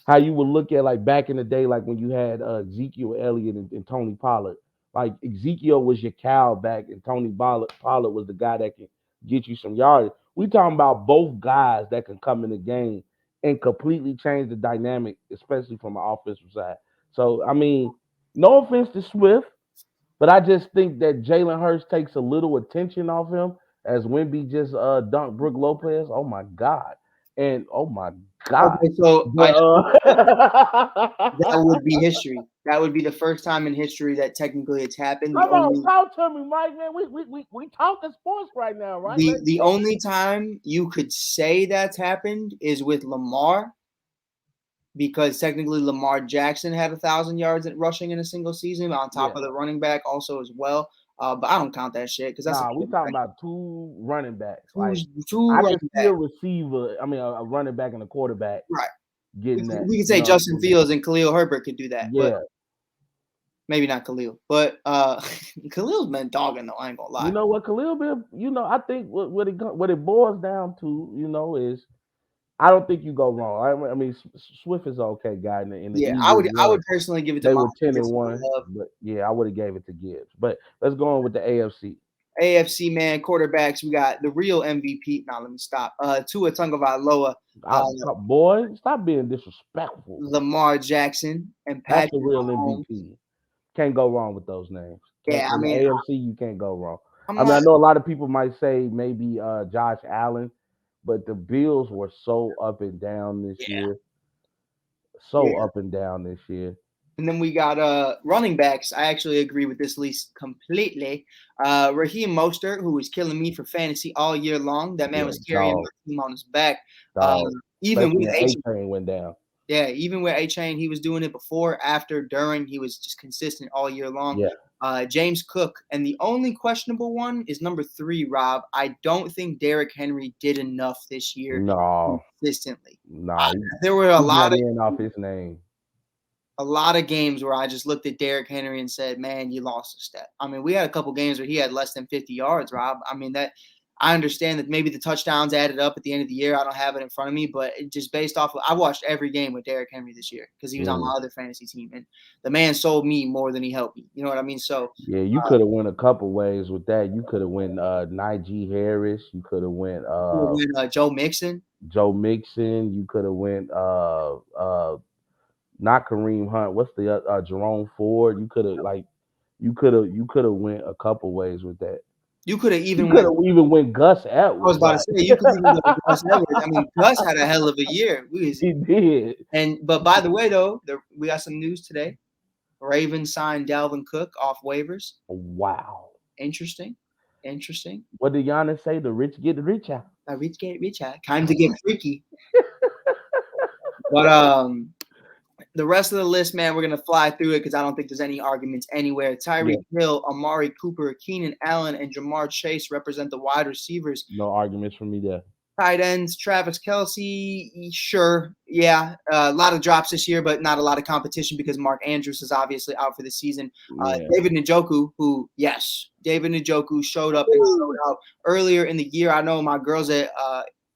C: how you would look at like back in the day, like when you had Ezekiel Elliott and Tony Pollard. Like Ezekiel was your cow back, and Tony Pollard was the guy that can get you some yards. We talking about both guys that can come in the game and completely change the dynamic, especially from an offensive side. So I mean, no offense to Swift, but I just think that Jalen Hurts takes a little attention off him as Wimby just dunked Brooke Lopez. Oh my God. And oh my God.
B: Okay, so
C: But
B: that would be history. That would be the first time in history that technically it's happened.
C: come on, talk to me, Mike, man. We talking sports right now, right?
B: The only time you could say that's happened is with Lamar, because technically Lamar Jackson had 1,000 yards at rushing in a single season on top
C: Yeah.
B: of the running back also as well. But I don't count that shit because that's a
C: Nah, we talking about two running backs. Like
B: two
C: I can
B: running
C: see a
B: back.
C: receiver, I mean a running back and a quarterback
B: Right.
C: getting that.
B: We could
C: You
B: say
C: know what I'm
B: Justin
C: saying?
B: Fields and Khalil Herbert could do that, but
C: Yeah.
B: maybe not Khalil. But Khalil's been dogging though. I ain't gonna lie.
C: You know what, Khalil Bill, I think what it boils down to, is I don't think you go wrong. I mean, Swift is an okay guy, and the
B: Yeah,
C: Eagles
B: I
C: won.
B: would personally give it to
C: They
B: Miles
C: were 10 and
B: Garrett for
C: 1,
B: love.
C: but yeah, I would have gave it to Gibbs. But let's go on with the AFC.
B: AFC man quarterbacks. We got the real MVP. Now let me stop. Tua Tagovailoa,
C: Boy, stop being disrespectful.
B: Lamar Jackson, and
C: That's
B: Patrick
C: the real
B: Mahomes.
C: MVP. Can't go wrong with those names.
B: Yeah, I
C: In the
B: mean,
C: AFC, you can't go wrong.
B: I'm
C: I mean, I
B: not.
C: know a lot of people might say maybe Josh Allen, but the Bills were so up and down this
B: Yeah,
C: year.
B: yeah.
C: So up and down this year.
B: And then we got running backs. I actually agree with this list completely. Raheem Mostert, who was killing me for fantasy all year long. That man
C: Yeah,
B: was carrying
C: dog,
B: my team on his back. Uh,
C: dog.
B: even
C: Especially
B: with
C: when
B: H,
C: A-Train went down.
B: yeah, even with A-Chain, he was doing it before, after, during. He was just consistent all year long.
C: Yeah.
B: James Cook, and the only questionable one is number 3, Rob. I don't think Derrick Henry did enough this year
C: No,
B: consistently.
C: nah.
B: There were
C: He got in off his name.
B: a lot of games where I just looked at Derrick Henry and said, "Man, you lost a step." I mean, we had a couple games where he had less than 50 yards, Rob. I mean, that I understand that maybe the touchdowns added up at the end of the year. I don't have it in front of me, but it just based off of, I watched every game with Derrick Henry this year because he was on my other fantasy team, and the man sold me more than he helped me. You know what I mean? So
C: Yeah, you could have went a couple ways with that. You could have went Najee Harris. You could have went
B: Joe Mixon.
C: Joe Mixon. You could have went not Kareem Hunt. What's the Jerome Ford? You could have went a couple ways with that.
B: You could have
C: You
B: even
C: could
B: went.
C: have even went Gus
B: I was
C: Edwards.
B: about to
C: Like
B: say you could even go to Gus Edwards. I mean, Gus had a hell of a year.
C: he did.
B: But by the way, though, we got some news today. Ravens signed Dalvin Cook off waivers.
C: Wow.
B: Interesting.
C: What did Giannis say? The rich get richer.
B: Rich get richer. Time to get freaky. But the rest of the list, man, we're gonna fly through it because I don't think there's any arguments anywhere. Tyreek Hill, Amari Cooper, Keenan Allen, and Jamar Chase represent the wide receivers.
C: No arguments for me there.
B: Tight ends, Travis Kelce, sure, yeah, a lot of drops this year, but not a lot of competition because Mark Andrews is obviously out for the season. David Njoku, David Njoku showed up and showed out earlier in the year. I know my girls at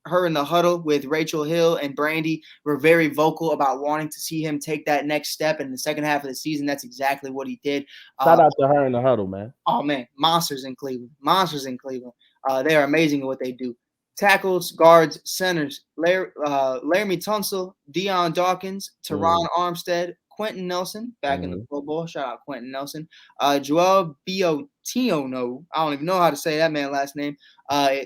B: her in the huddle with Rachel Hill and Brandy were very vocal about wanting to see him take that next step in the second half of the season. That's exactly what he did.
C: Shout out to her in the huddle, man.
B: Oh man, monsters in Cleveland. They are amazing at what they do. Tackles, guards, centers, Laramie Tunsil, Deion Dawkins, Teron Armstead, Quentin Nelson, back in the Pro Bowl. Shout out Quentin Nelson. Joel Biotiono. I don't even know how to say that man's last name.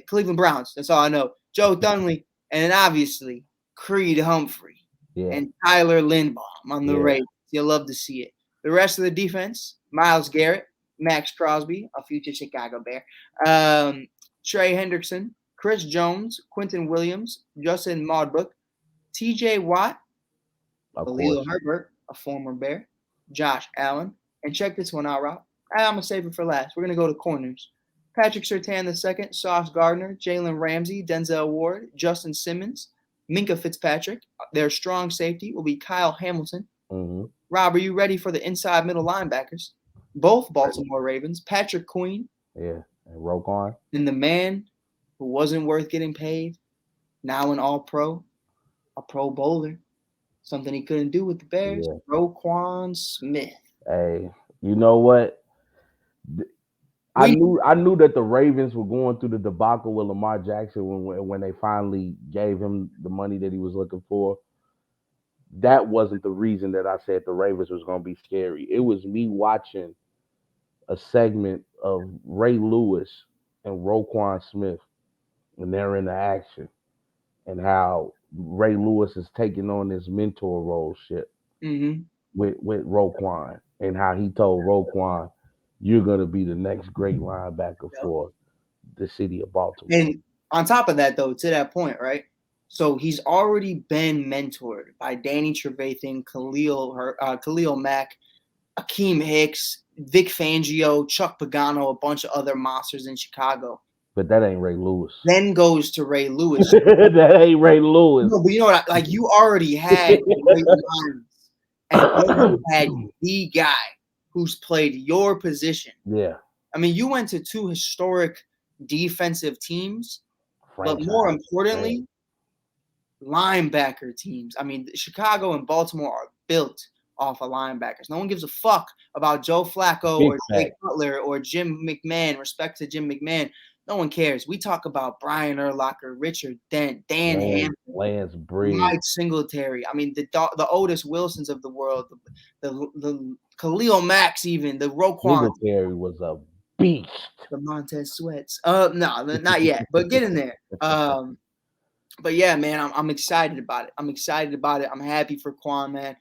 B: Cleveland Browns. That's all I know. Joe Thunley, and then obviously Creed Humphrey and Tyler Lindbaum on the Ravens. You'll love to see it. The rest of the defense, Myles Garrett, Max Crosby, a future Chicago Bear, Trey Hendrickson, Chris Jones, Quentin Williams, Justin Modbrook, T.J. Watt, Khalil Herbert, a former Bear, Josh Allen, and check this one out, Rob. I'm going to save it for last. We're going to go to corners. Patrick Surtain II, Sauce Gardner, Jalen Ramsey, Denzel Ward, Justin Simmons, Minkah Fitzpatrick. Their strong safety will be Kyle Hamilton. Rob, are you ready for the inside middle linebackers? Both Baltimore Ravens, Patrick Queen.
C: Yeah, and Roquan.
B: And the man who wasn't worth getting paid, now an all-pro, a Pro Bowler. Something he couldn't do with the Bears, Roquan Smith.
C: Hey, you know what? I knew that the Ravens were going through the debacle with Lamar Jackson when they finally gave him the money that he was looking for. That wasn't the reason that I said the Ravens was going to be scary. It was me watching a segment of Ray Lewis and Roquan Smith when they're in the action, and how Ray Lewis is taking on this mentor role shit
B: Mm-hmm.
C: with Roquan, and how he told Roquan, "You're gonna be the next great linebacker for the city of Baltimore."
B: And on top of that, though, to that point, right? So he's already been mentored by Danny Trevathan, Khalil Mack, Akeem Hicks, Vic Fangio, Chuck Pagano, a bunch of other monsters in Chicago.
C: But that ain't Ray Lewis.
B: Then goes to Ray Lewis.
C: That ain't Ray Lewis.
B: No, but you know what? Like, you already had great minds, and then you had the guy who's played your position.
C: Yeah,
B: I mean, you went to two historic defensive teams, but
C: franchise.
B: more importantly, linebacker teams. I mean, Chicago and Baltimore are built off of linebackers. No one gives a fuck about Joe Flacco
C: Big
B: or Jake
C: fact.
B: Cutler or Jim McMahon. Respect to Jim McMahon. No one cares. We talk about Brian Urlacher, Richard Dent, Dan Hampton,
C: Lance Briggs.
B: Mike Singletary. I mean, the Otis Wilsons of the world, the Khalil Macks, even the Roquan,
C: Singletary was a beast.
B: the Montez Sweats. No, not yet, but get in there. But yeah, man, I'm excited about it. I'm excited about it. I'm happy for Quan, man.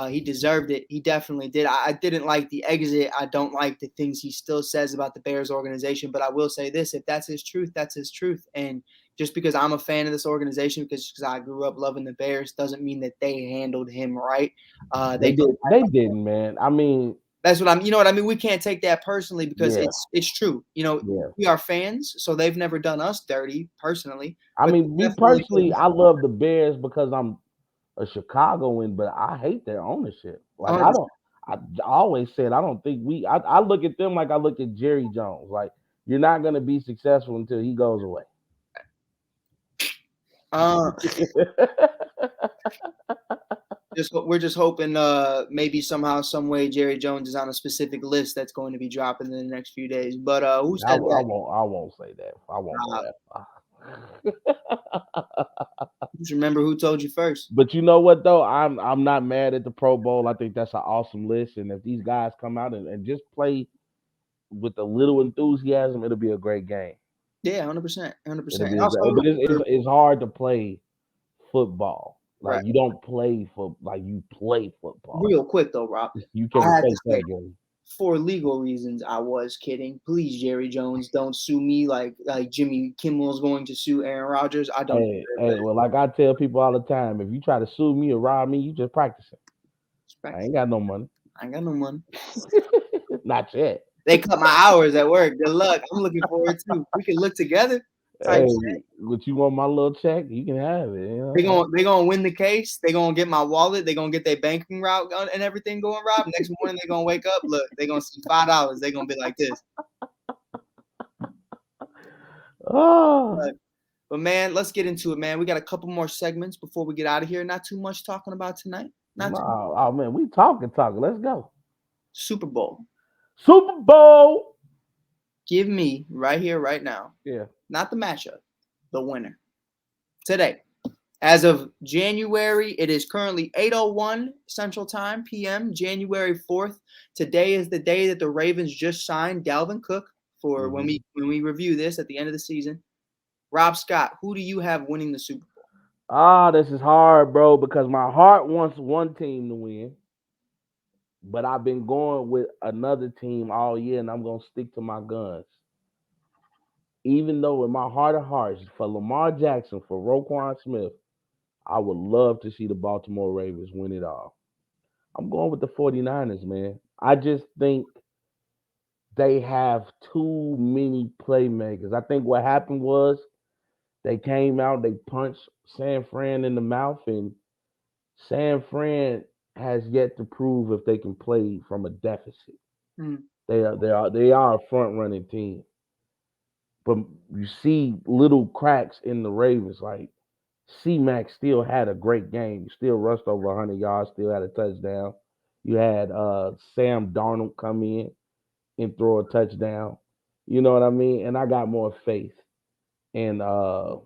B: He deserved it. He definitely did. I didn't like the exit. I don't like the things he still says about the Bears organization. But I will say this: if that's his truth, that's his truth. And just because I'm a fan of this organization, because I grew up loving the Bears, doesn't mean that they handled him right.
C: They didn't, man. I mean,
B: that's what I'm. You know what I mean? We can't take that personally because
C: Yeah.
B: it's true. You know,
C: Yeah.
B: we are fans, so they've never done us dirty personally.
C: I
B: But
C: mean, me
B: definitely-
C: personally, I love the Bears because I'm a Chicagoan, but I hate their ownership. Like I don't. I always said I don't think I look at them like I look at Jerry Jones. Like you're not gonna be successful until he goes away.
B: We're just hoping maybe somehow, some way Jerry Jones is on a specific list that's going to be dropping in the next few days. But who said that?
C: I won't say that. I won't go that far.
B: Just remember who told you first.
C: But you know what though? I'm not mad at the Pro Bowl. I think that's an awesome list. And if these guys come out and just play with a little enthusiasm, it'll be a great game.
B: Yeah, 100%, 100%.
C: But it's hard to play football. Like
B: Right.
C: you don't play you play football.
B: Real quick though, Rob.
C: You can't take that game.
B: For legal reasons, I was kidding. Please, Jerry Jones, don't sue me like Jimmy Kimmel's going to sue Aaron Rodgers. I don't.
C: Hey, well, like I tell people all the time, if you try to sue me or rob me, you just practicing. I ain't got no money.
B: I ain't got no money.
C: Not yet.
B: They cut my hours at work. Good luck. I'm looking forward to. We can look together.
C: Hey, what you want my little check? You can have it. You
B: know? They gonna win the case. They gonna get my wallet. They gonna get their banking route and everything going, Rob. Next morning they gonna wake up. Look, they gonna see $5. They gonna be like this.
C: Oh.
B: But man, let's get into it, man. We got a couple more segments before we get out of here. Not too much talking about tonight.
C: Oh man, we talking. Let's go.
B: Super Bowl.
C: Super Bowl.
B: Give me right here, right now.
C: Yeah.
B: Not the matchup, the winner. Today, as of January, it is currently 8:01 Central Time p.m. January 4th. Today is the day that the Ravens just signed Dalvin Cook for when we review this at the end of the season. Rob Scott, who do you have winning the Super Bowl?
C: This is hard, bro, because my heart wants one team to win. But I've been going with another team all year, and I'm going to stick to my guns. Even though in my heart of hearts, for Lamar Jackson, for Roquan Smith, I would love to see the Baltimore Ravens win it all. I'm going with the 49ers, man. I just think they have too many playmakers. I think what happened was they came out, they punched San Fran in the mouth, and San Fran has yet to prove if they can play from a deficit. They are a front running team. But you see little cracks in the Ravens. Like C-Mac still had a great game. You still rushed over 100 yards, still had a touchdown. You had Sam Darnold come in and throw a touchdown. You know what I mean? And I got more faith in my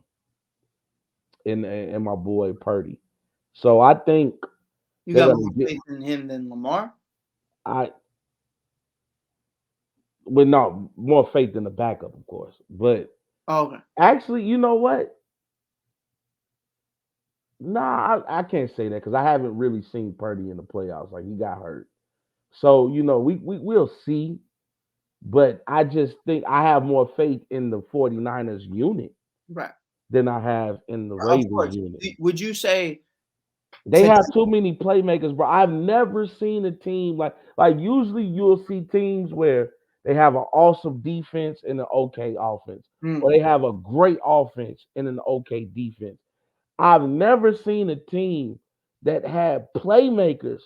C: boy Purdy. So I think
B: you got more faith in him than Lamar.
C: Well, no, more faith in the backup, of course. But
B: okay.
C: Actually, you know what? Nah, I can't say that because I haven't really seen Purdy in the playoffs. Like he got hurt. So, we'll see. But I just think I have more faith in the 49ers unit
B: Right.
C: than I have in the
B: Of
C: Ravens
B: course.
C: unit.
B: Would you say
C: They
B: to
C: have too many playmakers, bro. I've never seen a team like usually you'll see teams where they have an awesome defense and an okay offense, or
B: mm,
C: they have a great offense and an okay defense. I've never seen a team that had playmakers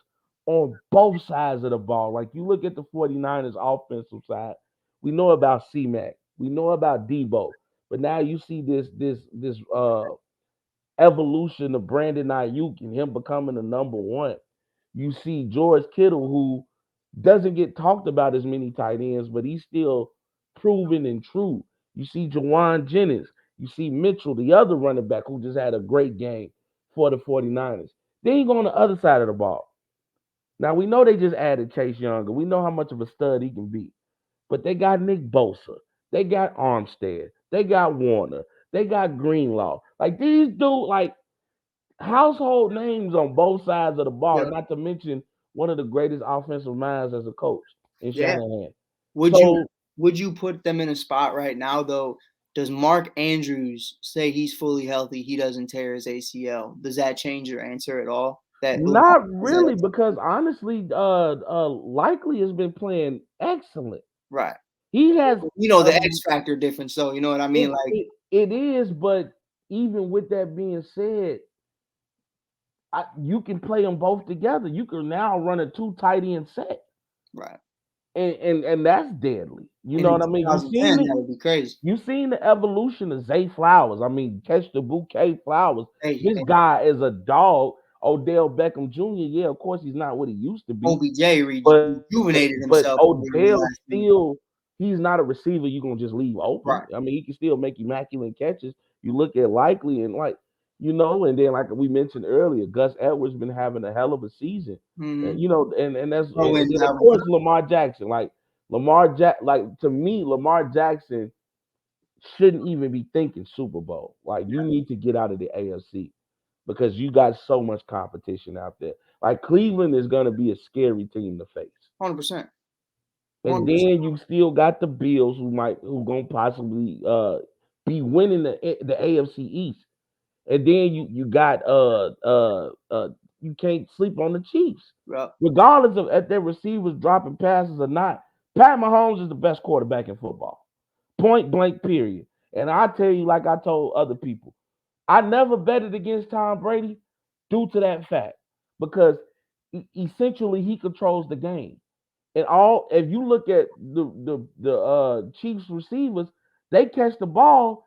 C: on both sides of the ball. Like you look at the 49ers offensive side, we know about C-Mac, we know about Debo, but now you see this evolution of Brandon Ayuk and him becoming the number one. You see George Kittle, who doesn't get talked about as many tight ends, but he's still proven and true. You see Jawan Jennings. You see Mitchell, the other running back, who just had a great game for the 49ers. Then you go on the other side of the ball. Now, we know they just added Chase Young, and we know how much of a stud he can be. But they got Nick Bosa. They got Armstead. They got Warner. They got Greenlaw. Like these dudes, like household names on both sides of the ball,
B: yeah,
C: not to mention one of the greatest offensive minds as a coach in
B: yeah.
C: Shanahan.
B: Would you
C: So
B: would you put them in a spot right now though? Does Mark Andrews say he's fully healthy, he doesn't tear his ACL? Does that change your answer at all? That Lamar
C: not
B: is at
C: really, because honestly, Likely has been playing excellent.
B: right.
C: He has
B: The
C: um,
B: X factor difference, so you know what I mean?
C: it,
B: Like,
C: it it is, but even with that being said, you can play them both together. You can now run a two tight end set,
B: right.
C: and that's deadly. You
B: And
C: know
B: in
C: what I mean?
B: 2010, that would be crazy.
C: You seen the evolution of Zay Flowers. I mean, catch the bouquet Flowers.
B: Hey,
C: This guy is a dog. Odell Beckham Jr. Yeah, of course he's not what he used to be,
B: OBJ
C: but
B: rejuvenated
C: but
B: himself over the
C: Odell
B: last few.
C: still he's not a receiver you're gonna just leave open.
B: Right.
C: I mean, he can still make immaculate catches. You look at Likely and and then like we mentioned earlier, Gus Edwards been having a hell of a season. And
B: Mm-hmm.
C: and then of course Lamar Jackson. Like to me, Lamar Jackson shouldn't even be thinking Super Bowl. Like you need to get out of the AFC because you got so much competition out there. Like Cleveland is gonna be a scary team to face.
B: 100%.
C: And
B: 100%.
C: then you still got the Bills who gonna possibly be winning the AFC East. And then you got you can't sleep on the Chiefs.
B: Yep.
C: Regardless of if their receivers dropping passes or not, Pat Mahomes is the best quarterback in football. Point blank, period. And I tell you, like I told other people, I never betted against Tom Brady due to that fact because essentially he controls the game. And all if you look at the Chiefs receivers, they catch the ball,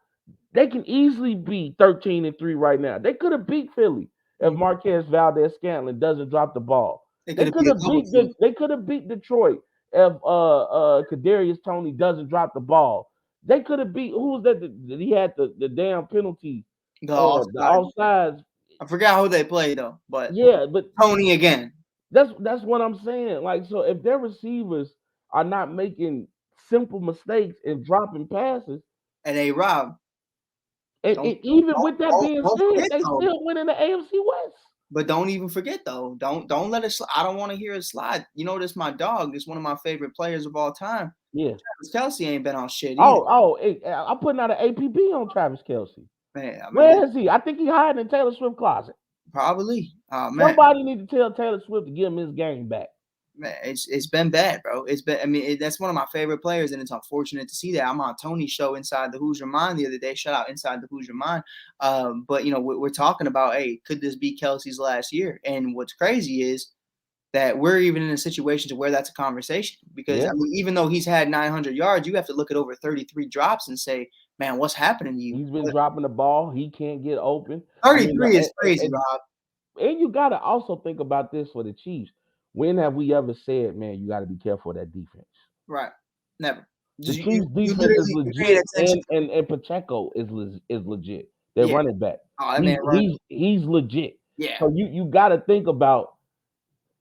C: they can easily be 13-3 right now. They could have beat Philly if
B: Mhm.
C: Marquez Valdez Scantling doesn't drop the ball.
B: It
C: They
B: could
C: could
B: be a
C: have
B: couple teams.
C: they could have beat Detroit if Kadarius Toney doesn't drop the ball. They could have beat who was that he had the damn penalty,
B: The
C: the
B: offside.
C: offsides.
B: I forgot who they play though, but
C: Yeah, but
B: Tony again.
C: that's what I'm saying. Like, so if their receivers are not making simple mistakes and dropping passes,
B: And A Rob.
C: and even with that being
B: Don't
C: said,
B: forget
C: they
B: though.
C: still win in the AFC West.
B: But don't even forget though. Don't let it slide. I don't want to hear it slide. This my dog. This one of my favorite players of all time.
C: Yeah.
B: Travis Kelce ain't been on shit either.
C: I'm putting out an APB on Travis Kelsey.
B: Man, I mean,
C: Where is he? I think he hiding in Taylor Swift closet.
B: probably. Man.
C: Somebody need to tell Taylor Swift to give him his game back.
B: Man, it's been bad, bro. It's been. I mean, that's one of my favorite players, and it's unfortunate to see that. I'm on Tony's show Inside the Who's Your Mind the other day. Shout out Inside the Who's Your Mind. But we're talking about, hey, could this be Kelsey's last year? And what's crazy is that we're even in a situation to where that's a conversation because
C: Yeah.
B: I mean, even though he's had 900 yards, you have to look at over 33 drops and say, man, what's happening to you?
C: He's been dropping the ball. He can't get open. I mean,
B: 33 is crazy, Rob.
C: and you got to also think about this for the Chiefs. When have we ever said, man, you got to be careful of that defense?
B: Right. Never.
C: The
B: Just
C: Chiefs
B: you
C: defense is
B: literally pay
C: legit,
B: attention.
C: and Pacheco is legit. They're
B: Yeah.
C: running back.
B: Oh, that man runs.
C: He's legit.
B: Yeah.
C: So you got to think about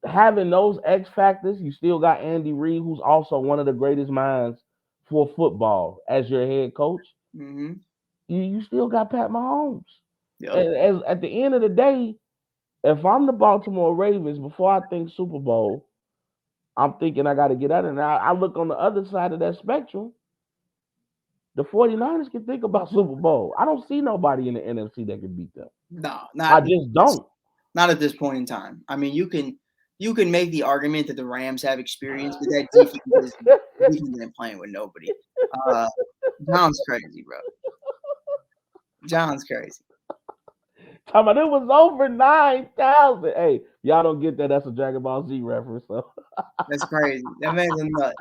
C: having those X factors. You still got Andy Reid, who's also one of the greatest minds for football as your head coach.
B: Mm-hmm.
C: You still got Pat Mahomes.
B: Yep.
C: And as at the end of the day, if I'm the Baltimore Ravens, before I think Super Bowl, I'm thinking I got to get out. And I look on the other side of that spectrum. The 49ers can think about Super Bowl. I don't see nobody in the NFC that can beat them.
B: No,
C: I just don't.
B: not at this point in time. I mean, you can make the argument that the Rams have experience, but that defense ain't playing with nobody. Uh, John's crazy, bro. John's crazy.
C: Talking about it was over 9,000. Hey, y'all don't get that. That's a Dragon Ball Z reference. So
B: That's crazy. That man's a nut.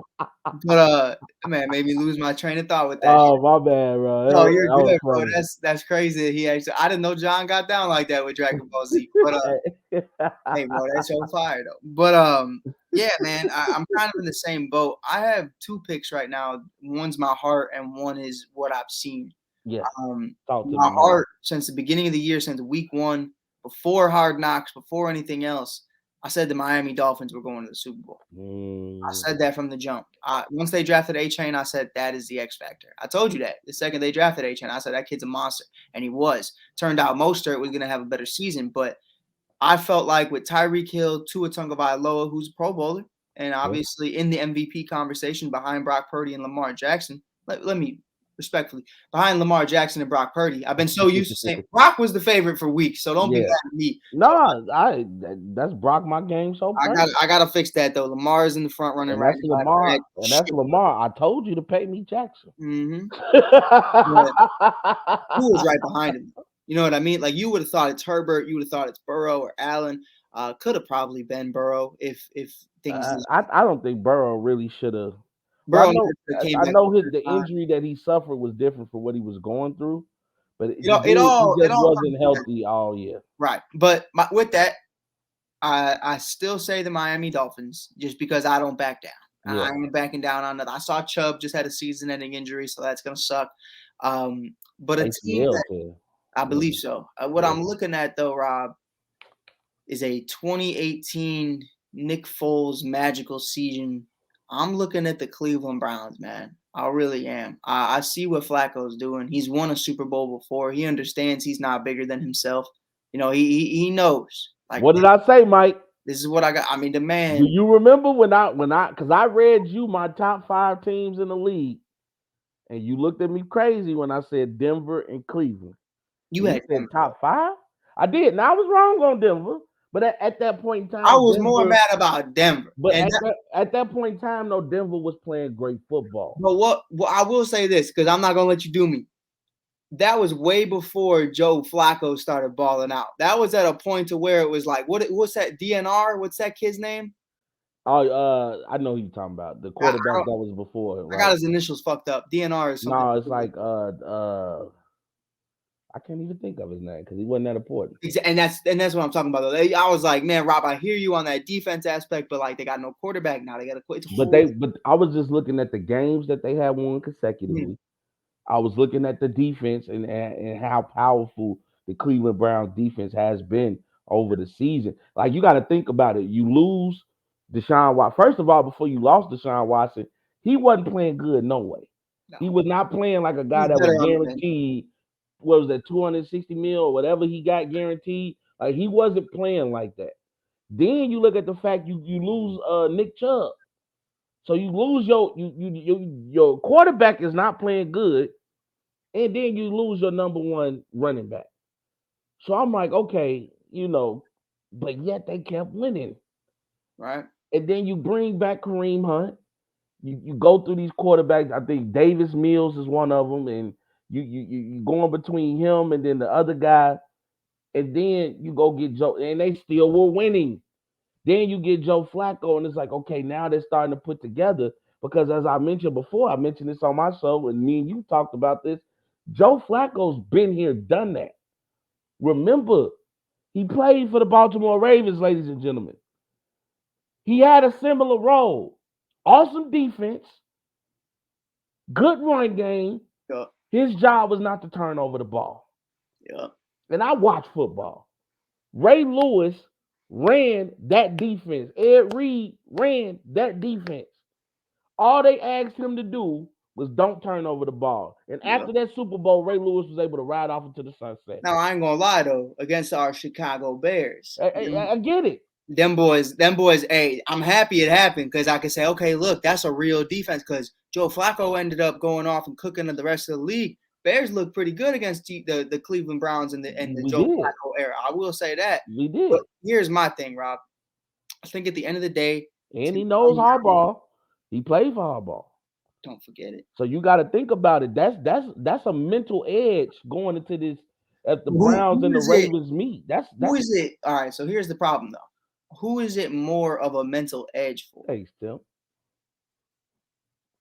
B: But man, made me lose my train of thought with that.
C: oh my bad, bro.
B: No, you're
C: That was
B: good, bro.
C: funny.
B: That's crazy. That he actually, I didn't know John got down like that with Dragon Ball Z. But hey, bro, that's so fire though. But yeah, man, I'm kind of in the same boat. I have two picks right now. One's my heart, and one is what I've seen.
C: Yeah. Talk to
B: My
C: me, man.
B: heart, since the beginning of the year, since week one, before Hard Knocks, before anything else, I said the Miami Dolphins were going to the Super Bowl. I said that from the jump. Once they drafted A-Chain, I said that is the X factor. I told you that. The second they drafted A-Chain, I said that kid's a monster, and he was. Turned out Mostert was going to have a better season, but I felt like with Tyreek Hill, Tua Tagovailoa, who's a Pro Bowler, and obviously in the MVP conversation behind Brock Purdy and Lamar Jackson. Let me respectfully, behind Lamar Jackson and Brock Purdy. I've been so used to saying Brock was the favorite for weeks, so don't be mad at me.
C: No, that's Brock my game so perfect.
B: I gotta fix that though. Lamar is in the front running right
C: now. Lamar, and that's Lamar. I told you to pay me Jackson.
B: Mm-hmm. Who was right behind him? You know what I mean? Like you would have thought it's Herbert, you would have thought it's Burrow or Allen. Could have probably been Burrow if things.
C: I don't think Burrow really should have.
B: Burrow,
C: I know the injury that he suffered was different from what he was going through, but he just wasn't healthy all year.
B: Right, but with that, I still say the Miami Dolphins just because I don't back down. Yeah. I'm backing down on that. I saw Chubb just had a season-ending injury, so that's gonna suck. But a team that, I believe so. What I'm looking at though, Rob, is a 2018 Nick Foles magical season. I'm looking at the Cleveland Browns, man. I really am. I see what Flacco's doing. He's won a Super Bowl before. He understands he's not bigger than himself. You know, he knows.
C: Like, what did I say, Mike?
B: This is what I got. I mean, the man.
C: Do you remember because I read you my top 5 teams in the league, and you looked at me crazy when I said Denver and Cleveland.
B: You had
C: said top 5? I did. Now I was wrong on Denver. But at that point in time,
B: I was more mad about Denver.
C: But at that point in time, though, Denver was playing great football.
B: But what I will say this, because I'm not gonna let you do me. That was way before Joe Flacco started balling out. That was at a point to where it was like, what's that DNR? What's that kid's name?
C: Oh, I know who you're talking about. The quarterback that was before.
B: Right? I got his initials fucked up. DNR is something.
C: No, it's like I can't even think of his name because he wasn't that important.
B: And that's what I'm talking about. Though. I was like, man, Rob, I hear you on that defense aspect, but like they got no quarterback now. They got to quit.
C: But I was just looking at the games that they had won consecutively. Mm-hmm. I was looking at the defense and how powerful the Cleveland Browns defense has been over the season. Like you got to think about it. You lose Deshaun Watson. First of all, before you lost Deshaun Watson, he wasn't playing good no way. No. He was not playing like a guy that was guaranteed. What was that, 260 mil or whatever he got guaranteed? Like he wasn't playing like that. Then you look at the fact you lose Nick Chubb. So you lose your quarterback is not playing good, and then you lose your number one running back. So I'm like, okay, but yet they kept winning.
B: Right.
C: And then you bring back Kareem Hunt. You go through these quarterbacks. I think Davis Mills is one of them, and you going between him and then the other guy, and then you go get Joe, and they still were winning. Then you get Joe Flacco, and it's like, okay, now they're starting to put together because as I mentioned before, I mentioned this on my show, and me and you talked about this. Joe Flacco's been here, done that. Remember, he played for the Baltimore Ravens, ladies and gentlemen. He had a similar role. Awesome defense, good run game.
B: Yeah.
C: His job was not to turn over the ball.
B: Yeah.
C: And I watch football. Ray Lewis ran that defense. Ed Reed ran that defense. All they asked him to do was don't turn over the ball. And
B: Yeah.
C: after that Super Bowl, Ray Lewis was able to ride off into the sunset.
B: Now I ain't gonna lie though, against our Chicago Bears,
C: I get it.
B: them boys. Hey, I'm happy it happened because I could say, okay, look, that's a real defense. Because Joe Flacco ended up going off and cooking the rest of the league. Bears looked pretty good against the Cleveland Browns in the Joe Flacco era. I will say that.
C: We did.
B: But here's my thing, Rob. I think at the end of the day,
C: and he knows Harbaugh. He played for Harbaugh.
B: Don't forget it.
C: So you got to think about it. That's a mental edge going into this at the Browns and the Ravens meet.
B: Who is it? All right. So here's the problem, though. Who is it more of a mental edge for?
C: Hey, Tim.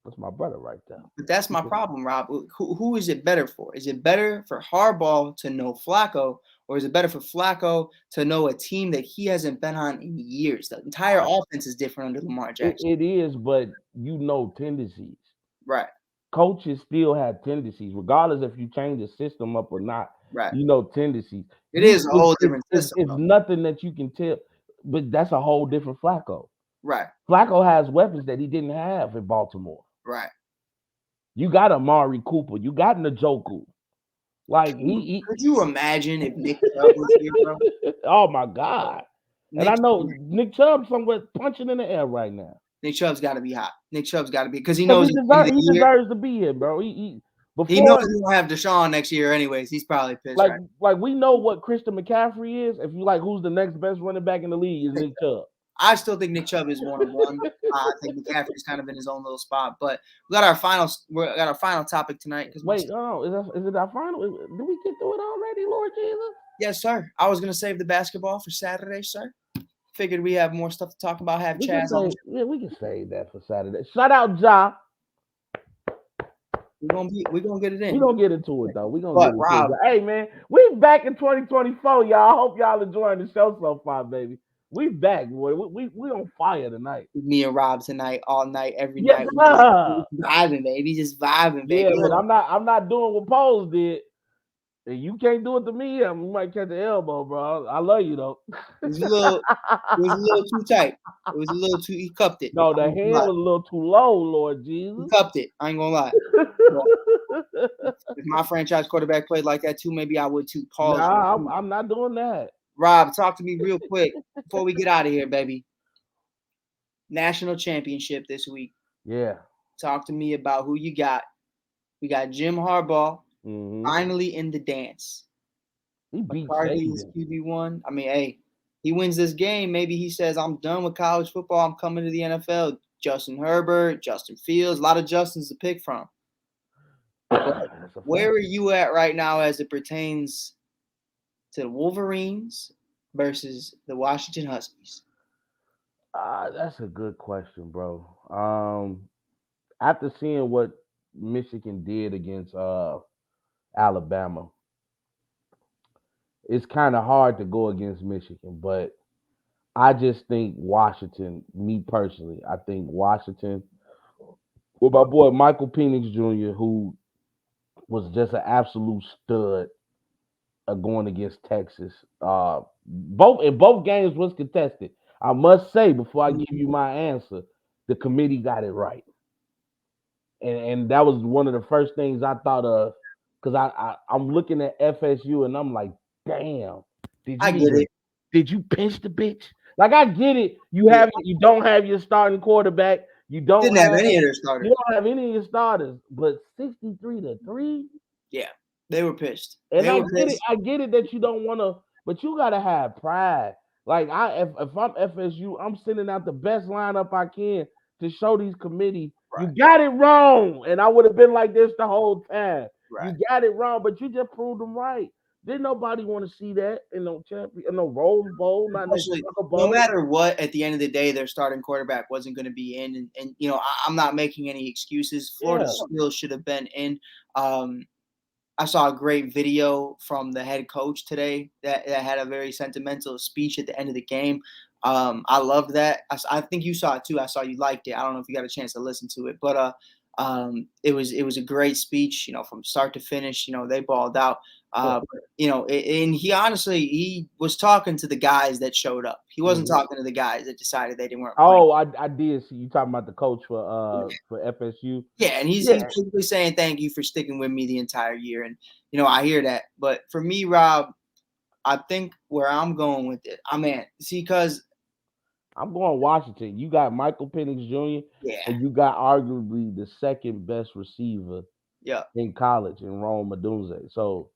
C: That's my brother right there.
B: But that's my problem, Rob. Who is it better for? Is it better for Harbaugh to know Flacco, or is it better for Flacco to know a team that he hasn't been on in years? The entire offense is different under Lamar Jackson.
C: It is, but you know tendencies.
B: Right.
C: Coaches still have tendencies, regardless if you change the system up or not.
B: Right.
C: You know tendencies.
B: It is a whole different system.
C: It's nothing that you can tell, but that's a whole different Flacco.
B: Right.
C: Flacco has weapons that he didn't have in Baltimore.
B: Right.
C: You got Amari Cooper. You got Njoku. Like
B: could you imagine if Nick Chubb was here, bro?
C: Oh my God. And I know Nick Chubb somewhere punching in the air right now.
B: Nick Chubb's got to be hot. Nick Chubb's got to be because he knows
C: he deserves to be here, bro.
B: He knows he won't have Deshaun next year, anyways. He's probably pissed.
C: Like we know what Christian McCaffrey is. If you like, who's the next best running back in the league is Nick Chubb.
B: I still think Nick Chubb is 1-1. I think McCaffrey's kind of in his own little spot. But we got our final topic tonight.
C: Wait, no, is it our final? Did we get through it already, Lord Jesus?
B: Yes, sir. I was gonna save the basketball for Saturday, sir. Figured we have more stuff to talk about. Have Chaz on.
C: Yeah, we can save that for Saturday. Shout out, Ja.
B: We're gonna get it in.
C: We're gonna get into it though. We're gonna get into it. Hey man, we back in 2024, y'all. I hope y'all enjoying the show so far, baby. We back, boy. We on fire tonight.
B: Me and Rob tonight, all night, every night. Just vibing, baby. Just vibing, baby.
C: Yeah, but I'm not doing what Pose did. And you can't do it to me. You might catch the elbow, bro. I love you though.
B: It was a little too tight. It was a little too. He cupped it.
C: No, the hand was a little too low, Lord Jesus.
B: He cupped it. I ain't gonna lie. If my franchise quarterback played like that too, maybe I would too. Pause.
C: Nah, I'm not doing that.
B: Rob, talk to me real quick before we get out of here, baby. National championship this week.
C: Yeah.
B: Talk to me about who you got. We got Jim Harbaugh finally in the dance.
C: He beat
B: McCarthy's QB1. I mean, hey, he wins this game. Maybe he says, I'm done with college football. I'm coming to the NFL. Justin Herbert, Justin Fields, a lot of Justins to pick from. Where are you at right now as it pertains to the Wolverines versus the Washington Huskies?
C: That's a good question, bro. After seeing what Michigan did against Alabama, it's kind of hard to go against Michigan, but I just think Washington, me personally, I think Washington, with my boy Michael Penix Jr., who was just an absolute stud going against Texas. Both games was contested. I must say, before I give you my answer, the committee got it right. And that was one of the first things I thought of, because I'm looking at FSU and I'm like, damn, did you pinch the bitch? Like, I get it. You don't have your starting quarterback. You didn't have any of their starters. You don't have any of your starters. But 63-3?
B: Yeah, they were pissed.
C: And I get it that you don't want to, but you gotta have pride. Like, if I'm FSU, I'm sending out the best lineup I can to show these committee. Right. You got it wrong. And I would have been like this the whole time. Right. You got it wrong, but you just proved them right. Didn't nobody want to see that in no Rose Bowl,
B: no matter what, at the end of the day, their starting quarterback wasn't going to be in. And you know, I'm not making any excuses. Florida still should have been in. I saw a great video from the head coach today that had a very sentimental speech at the end of the game. I loved that. I think you saw it too. I saw you liked it. I don't know if you got a chance to listen to it, but It was a great speech, from start to finish. They balled out. But, and he was talking to the guys that showed up. He wasn't
C: Mhm.
B: talking to the guys that decided they didn't weren't playing.
C: Oh, I did see you talking about the coach for FSU.
B: Yeah, and he's
C: Yeah,
B: basically saying thank you for sticking with me the entire year, and I hear that. But for me, Rob, I think where I'm going with it, see, because
C: I'm going Washington. You got Michael Penix Jr.
B: yeah,
C: and you got arguably the second best receiver
B: yeah,
C: in college in Rome Odunze. So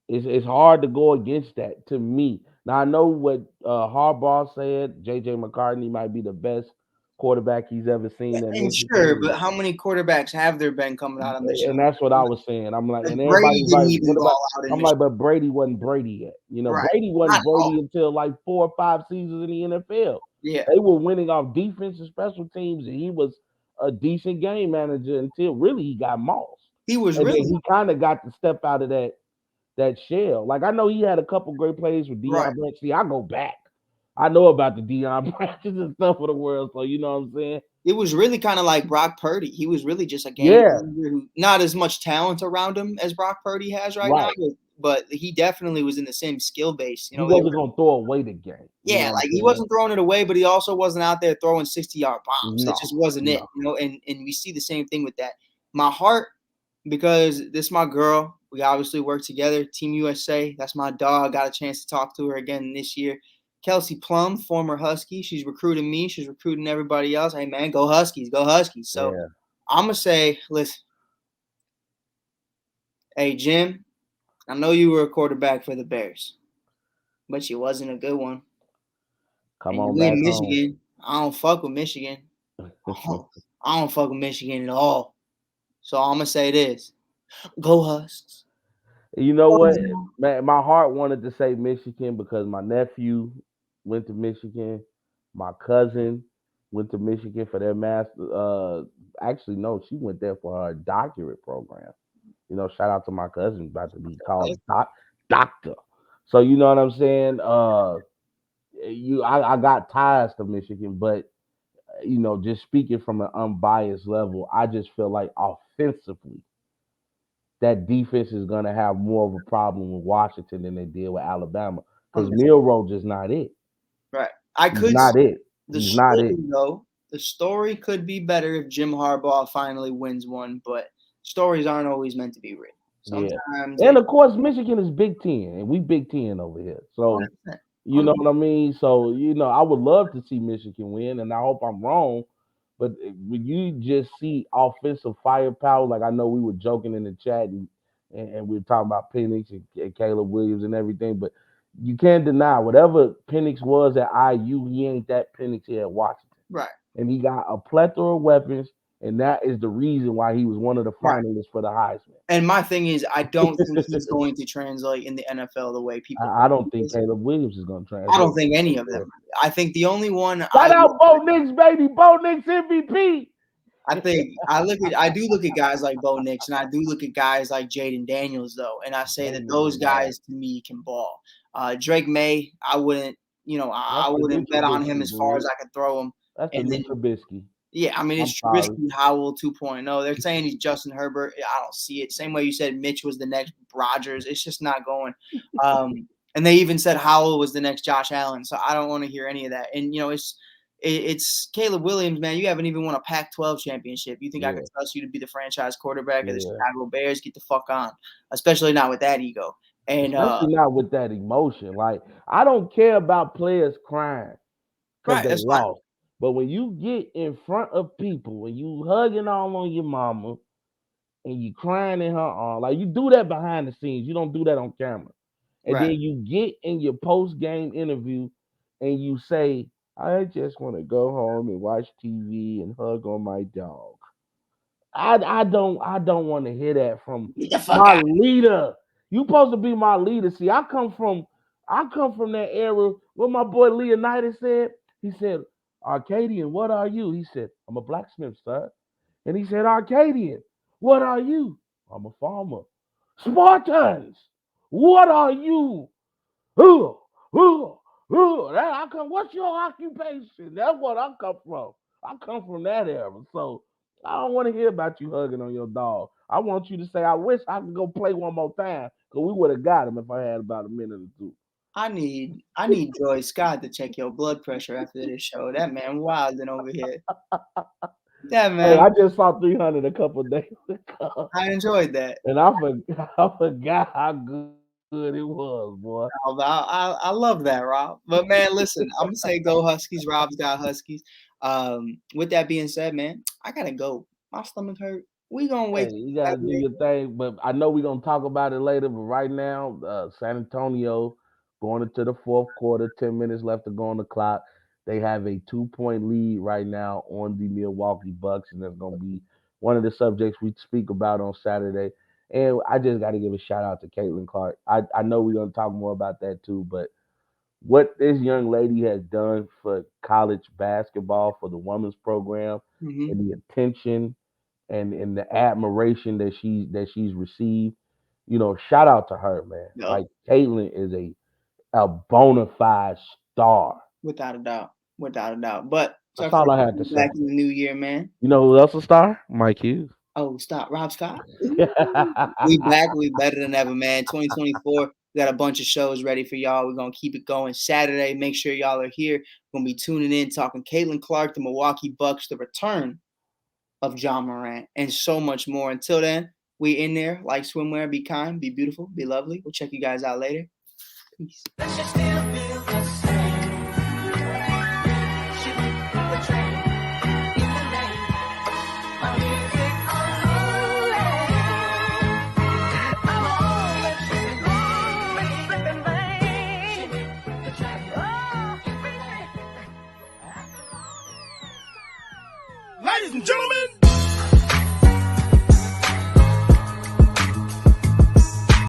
C: it's hard to go against that to me. Now I know what Harbaugh said. JJ McCartney might be the best quarterback he's ever seen at
B: and sure,
C: Michigan,
B: but how many quarterbacks have there been coming out of Michigan?
C: and that's what I was saying. I'm like, and
B: Brady
C: everybody's
B: didn't
C: like,
B: even
C: what about?
B: ball out in
C: I'm like,
B: Michigan,
C: but Brady wasn't Brady yet.
B: right?
C: Brady
B: Not
C: wasn't
B: at all.
C: Brady until like 4 or 5 seasons in the NFL.
B: Yeah,
C: They were winning off defense and special teams, and he was a decent game manager until really he got mossed.
B: he was
C: And then
B: really
C: he kind of got to step out of that shell. Like I know he had a couple great plays with
B: right.
C: Deion Branch. See, I go back. I know about the Deion Branches and stuff of the world, so you know what I'm saying?
B: It was really kind of like Brock Purdy. He was really just a game
C: Yeah,
B: manager who not as much talent around him as Brock Purdy has right now,
C: right.
B: but he definitely was in the same skill base.
C: He
B: They
C: wasn't
B: were
C: gonna throw away the game. You know
B: yeah,
C: what I'm
B: like he
C: saying?
B: wasn't throwing it away, but he also wasn't out there throwing 60-yard bombs. It
C: No,
B: just wasn't it,
C: no.
B: and we see the same thing with that. My heart, because this my girl. We obviously work together. Team USA. That's my dog. Got a chance to talk to her again this year. Kelsey Plum, former Husky. She's recruiting me. She's recruiting everybody else. Hey man, go Huskies, go Huskies. So
C: Yeah.
B: I'm gonna say, listen, hey Jim, I know you were a quarterback for the Bears, but you wasn't a good one.
C: Come
B: And
C: on
B: you
C: back
B: in
C: home.
B: Michigan. I don't fuck with Michigan. I don't fuck with Michigan at all. So I'm gonna say this: Go Husks.
C: You know
B: Go
C: what?
B: Jim.
C: Man, my heart wanted to say Michigan because my nephew went to Michigan. My cousin went to Michigan for their master. Actually, no, she went there for her doctorate program. Shout out to my cousin about to be called doctor. So you know what I'm saying. I got ties to Michigan, but just speaking from an unbiased level, I just feel like offensively that defense is going to have more of a problem with Washington than they did with Alabama because
B: 100%.
C: Milroe just not it.
B: Right. I
C: He's
B: could
C: not
B: see
C: it.
B: the
C: He's not
B: story
C: it.
B: though. The story could be better if Jim Harbaugh finally wins one, but stories aren't always meant to be written.
C: Yeah.
B: Sometimes
C: And
B: they
C: of course, Michigan is Big Ten, and we Big Ten over here. So
B: 100%.
C: you know
B: 100%.
C: what I mean. So I would love to see Michigan win, and I hope I'm wrong. But when you just see offensive firepower, like I know we were joking in the chat, and we were talking about Penix and Caleb Williams and everything, but you can't deny whatever Penix was at IU, he ain't that Penix here at Washington.
B: Right.
C: And he got a plethora of weapons, and that is the reason why he was one of the
B: Right.
C: finalists for the Heisman.
B: And my thing is, I don't think he's going to translate in the NFL the way people
C: I
B: think
C: don't
B: he
C: think
B: is.
C: Caleb Williams is going to
B: I don't
C: translate.
B: think any of them. I think the only one
C: Shout out Bo Nix, baby. Bo Nix MVP.
B: I do look at guys like Bo Nix, and I do look at guys like Jaden Daniels though, and I say that
C: Daniels
B: those
C: is hard.
B: guys to me can ball. Drake May, I wouldn't, I
C: That's the new
B: wouldn't bet on him
C: Trubisky,
B: as far
C: dude.
B: as I could throw him.
C: That's the
B: And
C: new
B: then
C: Trubisky.
B: yeah, I mean
C: I'm
B: it's
C: sorry.
B: Trubisky Howell 2.0. They're saying he's Justin Herbert. I don't see it. Same way you said Mitch was the next Rodgers. It's just not going. And they even said Howell was the next Josh Allen. So I don't want to hear any of that. And it's Caleb Williams, man. You haven't even won a Pac-12 championship. You think I
C: Yeah,
B: could trust you to be the franchise quarterback of the
C: yeah.
B: Chicago Bears? Get the fuck on, especially not with that ego. And
C: Especially not with that emotion. Like I don't care about players crying because
B: right,
C: they
B: that's fine.
C: lost. But when you get in front of people, when you hugging all on your mama and you crying in her arm, like you do that behind the scenes. You don't do that on camera. And then
B: Right.
C: you get in your post game interview and you say, I just want to go home and watch TV and hug on my dog. I don't want to hear that from
B: Get the fuck
C: my
B: out.
C: leader. You supposed to be my leader. See, I come from that era. What my boy Leonidas said, he said, Arcadian, what are you? He said, I'm a blacksmith, sir. And he said, Arcadian, what are you? I'm a farmer. Spartans, what are you? Who? What's your occupation? That's what I come from. I come from that era. So I don't want to hear about you hugging on your dog. I want you to say, I wish I could go play one more time because we would have got him if I had about a minute or two.
B: I need Joy Scott to check your blood pressure after this show. That man wilding over here. That
C: Hey,
B: man,
C: I just saw 300 a couple of days ago,
B: I enjoyed that.
C: and I forgot how good it was, boy.
B: I love that, Rob. But man, listen, I'm gonna say go Huskies. Rob's got Huskies. With that being said, man, I gotta go. My stomach hurt. We gonna
C: Hey,
B: wait.
C: you gotta do your thing, but I know we're gonna talk about it later. But right now, San Antonio going into the fourth quarter, 10 minutes left to go on the clock. They have a 2-point lead right now on the Milwaukee Bucks, and that's gonna be one of the subjects we speak about on Saturday. And I just got to give a shout out to Caitlin Clark. I know we're gonna talk more about that too, but what this young lady has done for college basketball for the women's program
B: Mhm.
C: and the attention and the admiration that she's received, shout out to her, man.
B: Yup.
C: Like Caitlin is a bona fide star.
B: Without a doubt. Without a doubt. But it's our
C: That's all
B: first
C: I had to
B: time
C: say.
B: back in the new year, man.
C: You know who else a star? Mike Hughes.
B: Oh, stop. Rob Scott. Ooh. We back. We better than ever, man. 2024. We got a bunch of shows ready for y'all. We're gonna keep it going Saturday. Make sure y'all are here. We're gonna be tuning in, talking Caitlin Clark, the Milwaukee Bucks, the return of John Morant, and so much more. Until then, we in there. Like swimwear, be kind, be beautiful, be lovely. We'll check you guys out later. Peace.
A: Ladies and gentlemen,